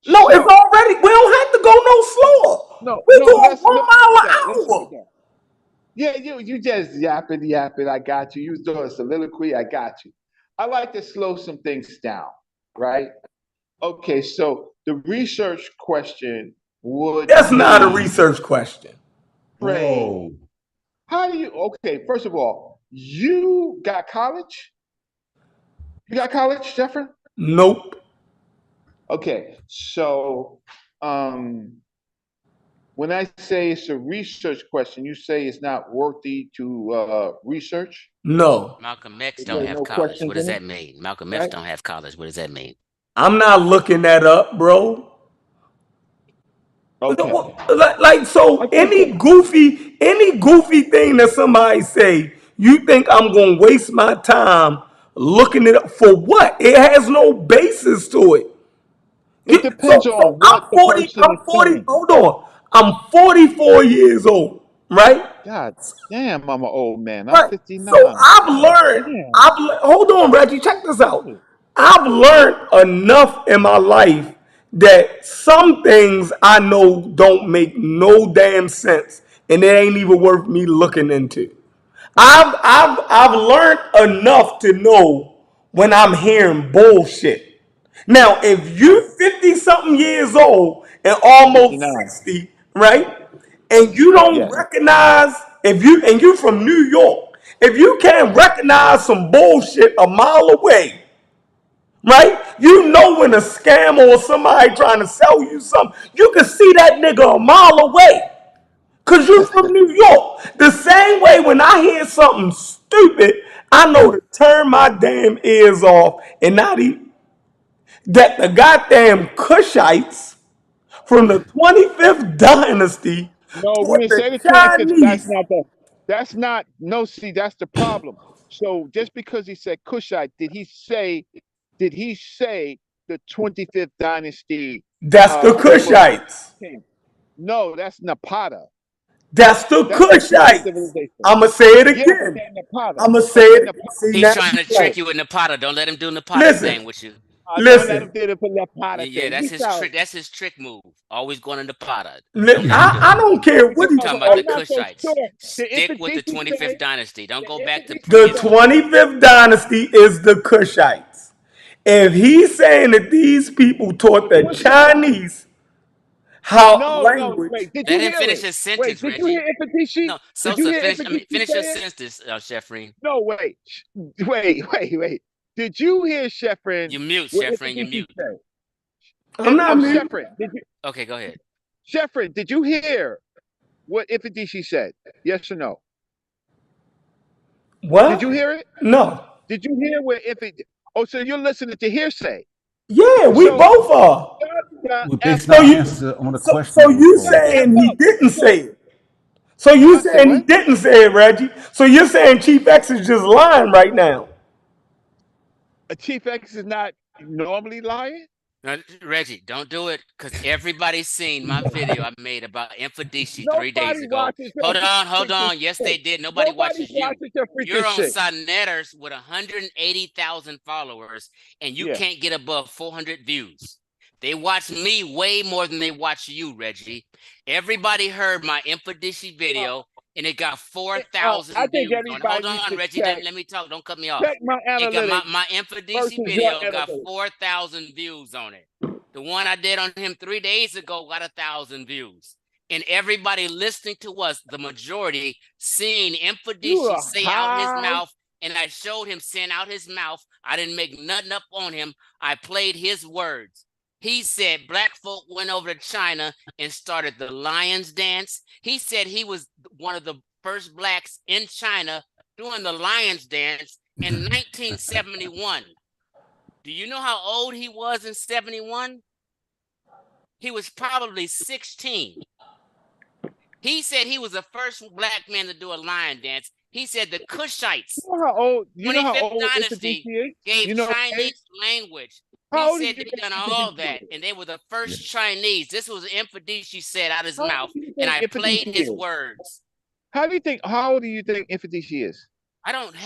No, it's So, already. We don't have to go no slower. no, We no, going one let's slow mile it an down. Let's slow it hour. down. Yeah, you just yapping. I got you. You was doing a soliloquy. I got you. I like to slow some things down, right? Okay, so the research question would That's not a be, research question. Trey, Whoa. how do you? Okay, first of all, you got college. You got college, Jeffrey? Nope. Okay, so um, when I say it's a research question, you say it's not worthy to research. No. Malcolm X don't There's have no college. What questions does in it, that mean? Malcolm X right? don't have college. What does that mean? I'm not looking that up, bro. Okay, Like so, I think any goofy thing that somebody say, you think I'm gonna waste my time looking it up for what? It has no basis to it. it depends So on I'm what the 40. person I'm is 40. saying. Hold on. I'm 44 years old, right? God damn, I'm an old man. I'm Right. So 59. God damn. Hold on, Reggie. Check this out. Shit. I've learned enough in my life that some things I know don't make no damn sense, and it ain't even worth me looking into. I've learned enough to know when I'm hearing bullshit. Now, if Uh, you 50 something years old and I'm almost 59. 60, right? And you don't Yes. recognize and you from New York, if you can't recognize some bullshit a mile away, right? You know when a scam or somebody trying to sell you something, you can see that nigga a mile away. Cause you from New York. The same way when I hear something stupid, I know to turn my damn ears off and not even that the goddamn Kushites from the 25th dynasty No, we taught didn't the say the 25th. Chinese. That's not, no, see, that's the problem. So just because he said Kushite, did he say the 25th dynasty That's the before the Kushites. king? No, that's Napata. That's the That's the first Kushites. civilization. I'm going to say it Yes, again. and Napata. I'm going to say Okay, it. Napata. See, He's now trying you to playing. trick you with Napata. Don't let him do Napata Listen, thing with you. Don't let him listen. do the Napata Yeah, thing. that's He his sounds, trick. That's his trick move. Always going to Napata. Don't let him do I it. don't care what he Talking well, about called the I'm it. not so Kushites. sure. The Stick with the Infantisi 25th said, dynasty. Don't the go back to The Infantisi said, prehistory. 25th dynasty is the Kushites. If he's saying that these people taught the the 25th. Chinese how No, no, language, wait. Did Let you him hear finish it? his Wait, sentence, did you hear Reggie. Infantisi? No, Did you Sosa, hear finish. I mean, Infantisi finish say your it? sentence, Sheffrey. No, wait. Wait. Did you hear Sheffrin You mute, what Sheffrey. You Infantisi mute. said? I'm not mute. Sheffrin, Okay, go ahead. Did you hear what Infantisi said? Yes or no? Did you What? hear it? No. Did you hear what Infantisi? Oh, so you're listening to hearsay. Yeah, we So, both are. shut the We're F basing So our up. you, answer on the so, question so that was you Shut the posed. F saying he up. didn't say So, it? So you I said saying he what? didn't say it, Reggie? So you're saying Chief X is just lying right now? A Chief X is not normally lying. Now, Reggie, don't do it because everybody's seen my video I made about Infodici 3 days Nobody ago. watches your Hold freaking on. Yes, they shit. did. Nobody Nobody watches you. watches your freaking You're on shit. Sonetters with 180,000 followers, and you Yeah. can't get above 400 views. They watch me way more than they watch you, Reggie. Everybody heard my Infodici video, and it got I 4,000 think views on it. everybody Hold needs on, to Reggie. Let me talk. Don't cut me off. check my It got analytics my Infodici versus your video got analytics. 4,000 views on it. The one I did on him 3 days ago got 1,000 views. And everybody listening to us, the majority, seeing You Infodici are say out his high. mouth, and I showed him saying out his mouth. I didn't make nothing up on him. I played his words. He said black folk went over to China and started the Lions dance. He said he was one of the first blacks in China doing the Lions dance in 1971. Do you know how old he was in 71? He was probably 16. He said he was the first black man to do a lion dance. He said the Kushites, You know how old? You know how 25th old dynasty, Infodici is? gave You know Chinese language. how He old do said you they think done all Infodici that, is? and they were the first Chinese. This was Infodici said out his How mouth, old do you and think I played Infodici his is? words. How old do you think Infodici is? I don't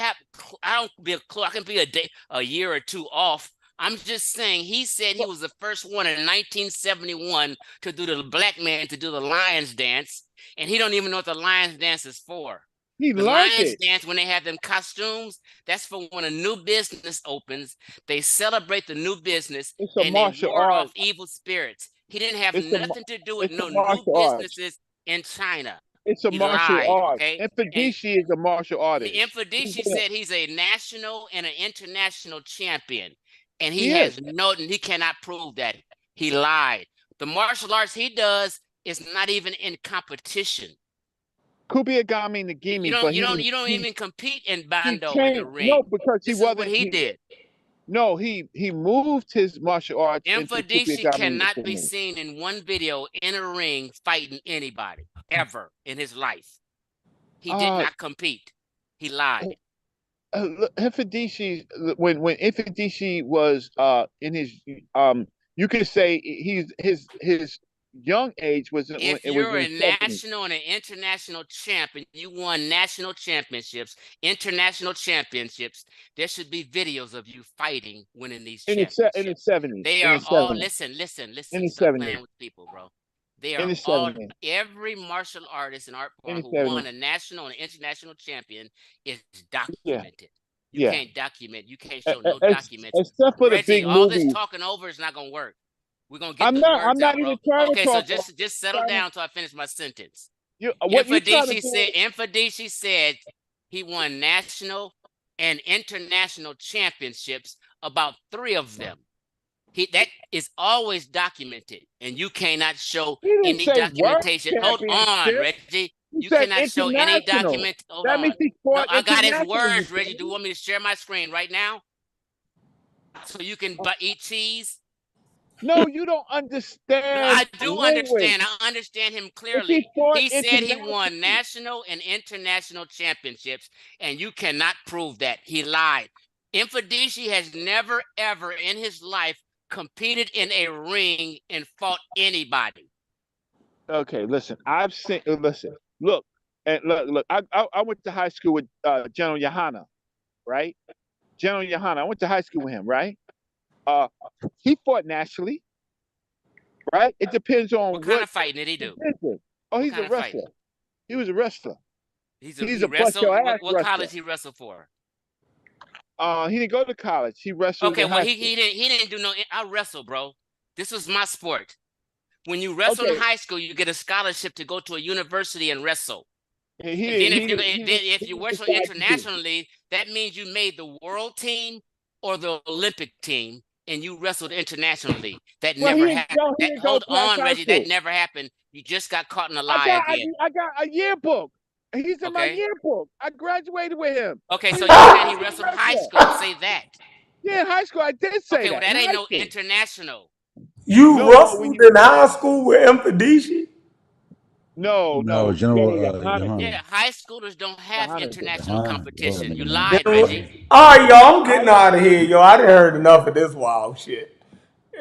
be a clue. I can be a year or two off. I'm just saying he said he was the first one in 1971 to do the black man to do the Lions dance, and he don't even know what the Lions dance is for. He The learned Lions it. dance, when they have them costumes, that's for when a new business opens. They celebrate the new business It's a and they martial ward off art. evil spirits. He didn't have It's a nothing to do with it's a no new martial art. businesses in China. It's a He martial lied, art. okay? And Infodici is a martial artist. Infodici said he's a national and an international champion, and he He is. has he cannot prove that. He lied. The martial arts he does is not even in competition. Kubiagami Nagimi, You don't even compete in Bando in the ring. No, because this is what he did. No, he moved his martial arts into Infodici Kubiagami cannot be Nagimi. seen in one video in a ring fighting anybody ever in his life. He did not compete. He lied. Infodici, when Infodici was in his you could say his young age was if it you're was a national and an international champion, you won national championships, international championships, there should be videos of you fighting, winning these championships. In the 70s. They are all listen. Stop playing with people, bro. They are all every martial artist and art form who won a national and international champion is documented. You can't document. You can't show no documents. Except for Reggie, the big all movies. this talking over is not gonna work. We're gonna get I'm not even trying to talk. Okay, so just settle down until I finish my sentence. Infodici said he won national and international championships, about 3 of them. That is always documented, and you cannot show any documentation. Hold on, Reggie. You cannot show any document. Hold on. No, I got his words, Reggie. Do you want me to share my screen right now? So you can eat cheese? No, you don't understand. No, I do understand. I understand him clearly. He said he won national and international championships, and you cannot prove that. He lied. Infodici has never, ever in his life competed in a ring and fought anybody. Okay, listen. I've seen. Listen. Look. And look. I went to high school with General Yahana, right? General Yahana. I went to high school with him, right? He fought nationally, right? It depends on what kind of fighting did he do. Oh, he's a wrestler. He was a wrestler. He's a wrestler. What college he wrestled for? He didn't go to college. He wrestled. Okay, well he didn't do no. I wrestle, bro. This was my sport. When you wrestle in high school, you get a scholarship to go to a university and wrestle. If you wrestle internationally, that means you made the world team or the Olympic team, and you wrestled internationally. That never happened. Hold on, Reggie. That never happened. You just got caught in a lie again. I got a yearbook. He's in my yearbook. I graduated with him. Okay, so you said he wrestled high school. Say that. Yeah, high school. I did say that. Okay, well, that ain't no international. You wrestled in high school with Infodici? No, No, no, General Johanna. Yohana. Yeah, high schoolers don't have Johanna. international Yohana. Lord, competition. You nigga, man. lied, Reggie. All right, y'all, I'm getting out of here, yo. I didn't heard enough of this wild shit.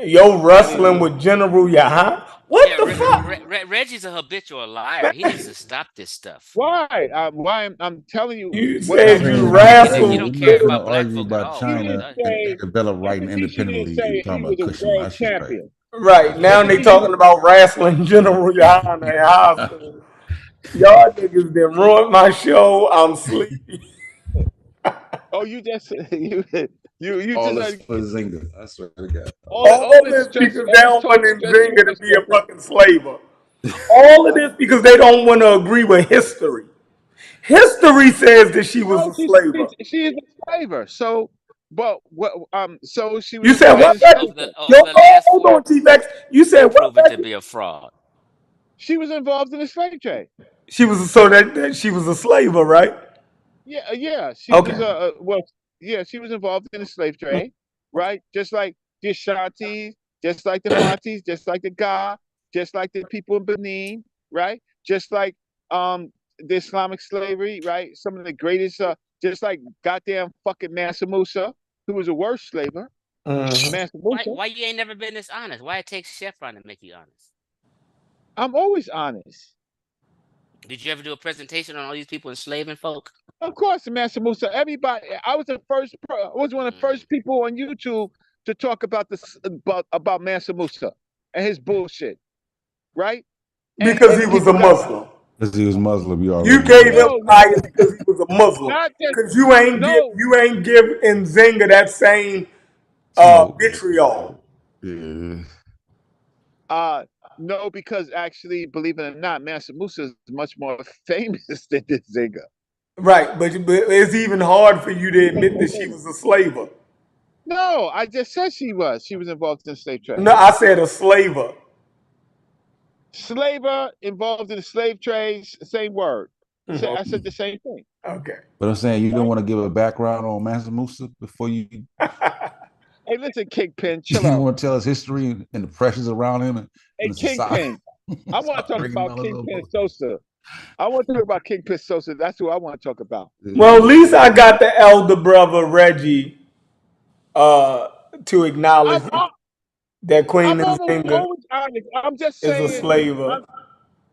Yo, I didn't wrestling either. with General Yahan. What Yeah, the fuck? Reggie's a habitual liar. He needs to stop this stuff. Why? I'm telling you You what I'm said happened. you saying You wrestled don't we're not care with. gonna about black argue folk at about all. He That's didn't China that. say that developed right Epidemic didn't independently and say talking he was about a Christian world license crack. champion. Right, now they Epidemic. talking about wrestling General Yahan in high school. Y'all niggas done ruined my show. I'm sleepy. Oh, you just you All just this for Zinga. I swear to God. All this because they don't want Nzinga to be a fucking slaver. All of this because they don't want to agree with history. History says that she was No, a slaver. she is a slaver. So, but what? So she was You said involved in what, Last Becky? over slavery. Yo, the last hold four, on, T-Vex. You said you've what, proven to Becky? be a fraud. She was involved in the slave trade. She was so that she was a slaver, right? Yeah, yeah. She was Okay. well, yeah. She was involved in the slave trade, right? Just like the Ashantis, just like the Fantis, just like the Ga, just like the people in Benin, right? Just like the Islamic slavery, right? Some of the greatest, just like goddamn fucking Mansa Musa, who was a worse slaver. Mansa Musa. Why you ain't never been this honest? Why it takes Chevron to make you honest? I'm always honest. Did you ever do a presentation on all these people enslaving folk? Of course, Mansa Musa. Everybody. I was the first. I was one of the Mm. first people on YouTube to talk about this about Mansa Musa and his bullshit, right? Because he And was a people got Muslim. Because he was Muslim, you You already gave know. him no, fire because he was a Muslim. not just Because you ain't no, give Nzinga that same Smoke. vitriol. Yeah. uh, no, because actually, believe it or not, Mansa Musa is much more famous than Nzinga. Right, but it's even hard for you to admit that she was a slaver. No, I just said she was. She was involved in slave trade. No, I said a slaver. Slaver involved in the slave trade. Same word. I said the same thing. Okay. But I'm saying you don't Right? want to give a background on Mansa Musa before you Hey, listen, Kingpin, chill you out. want to tell us history and the pressures around him and Hey, the society. Kingpin. I want to talk Breaking about down a little Kingpin book. Sosa. I want to talk about Kingpin Sosa. That's who I want to talk about. Well, at least I got the elder brother Reggie to acknowledge I'm I'm, that Queen I'm almost Nzinga always honest. I'm just is a saying. slaver.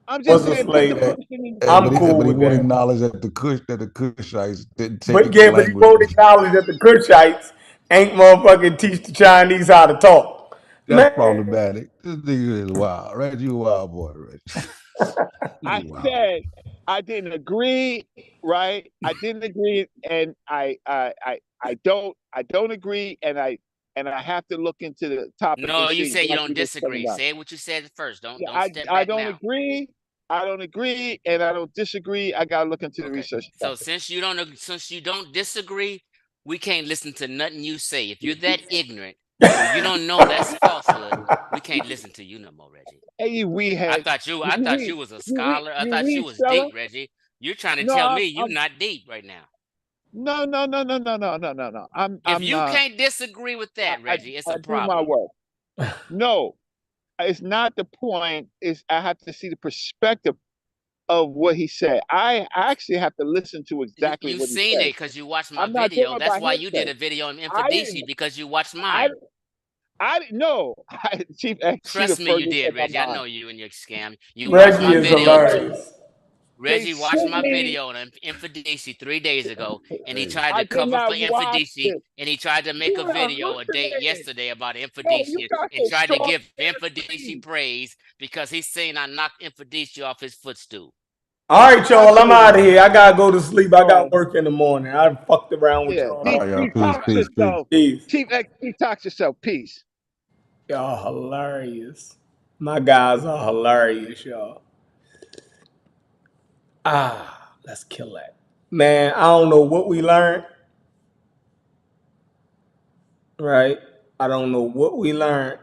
I'm just Was a saying. Put the slaver. person in. I'm But cool he with won't that. acknowledge that the Kushites didn't take But the yeah, but he language. won't acknowledge that the Kushites ain't motherfucking teach the Chinese how to talk. That's Man, problematic. This nigga is wild. Reggie, you a wild boy, Reggie. You I a wild boy. said I didn't agree. Right? I didn't agree, and I don't agree, and I have to look into the topic No, and you see say you don't exactly what's coming disagree. up. Say what you said first. Yeah, Don't step I back don't now. agree. I don't agree, and I don't disagree. I gotta look into the Okay. research So stuff. since you don't disagree, we can't listen to nothing you say. If you're that ignorant or you don't know that's falsehood, we can't listen to you no more, Reggie. Hey, you wee heads. I thought you was a scholar. I You thought you weed was seller. deep, Reggie. You're trying to No, tell me you not deep right now. no, no, no, no, no, no, no, no, no. If I'm you can't disagree with that, I Reggie, it's I a do my problem. work. No, it's not the point. Is I have to see the perspective of what he said. I actually have to listen to exactly You what he seen said. it because you watched my I'm not doing video. it That's by why you did hearsay. a video on I didn't. Infidesi because you watched I mine. I didn't know. Chief X, you the Trust me, first you to did, check my Reggie. I mind. know you and your scam. You watched Reggie my is video too. hilarious. They Reggie watched sent my me. video on Infidesi 3 days ago, and he Hey, tried I to did cover for not watch Infidesi, it. and he tried to make a You're video a day hallucinating. yesterday about No, you Infidesi, got and the tried to soft give ass Infidesi feed. praise because he's saying I knocked Infidesi off his footstool. All right, y'all, I'm out of Fascinating. here. I gotta go to sleep. I got Oh, work in the morning. I fucked around with yeah. y'all all all right, y'all. day. Peace, Detox peace, peace. yourself. Peace. Chief X, detox yourself. Peace. Y'all hilarious. My guys are hilarious, y'all. Let's kill that. Man, I don't know what we learned, right? I don't know what we learned,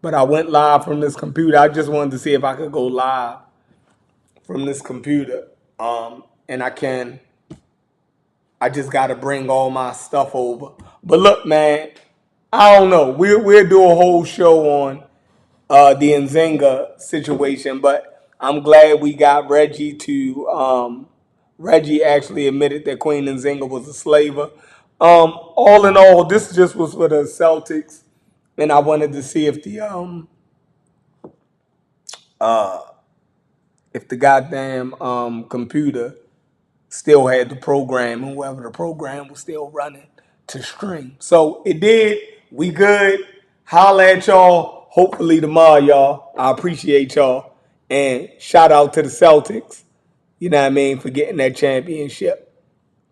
but I went live from this computer. I just wanted to see if I could go live from this computer. And I can. I just gotta bring all my stuff over. But look, man, I don't know. We'll do a whole show on the Nzinga situation, but I'm glad we got Reggie to. Reggie actually admitted that Queen Nzinga was a slaver. All in all, this just was for the Celtics, and I wanted to see if the goddamn computer still had the program, and whoever the program was still running to stream. So it did. We good. Holla at y'all. Hopefully tomorrow, y'all. I appreciate y'all. And shout out to the Celtics, you know what I mean, for getting that championship.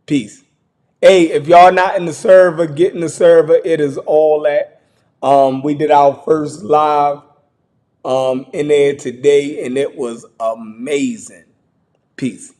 Peace. Hey, if y'all not in the server, get in the server. It is all that. We did our first live in there today, and it was amazing. Peace.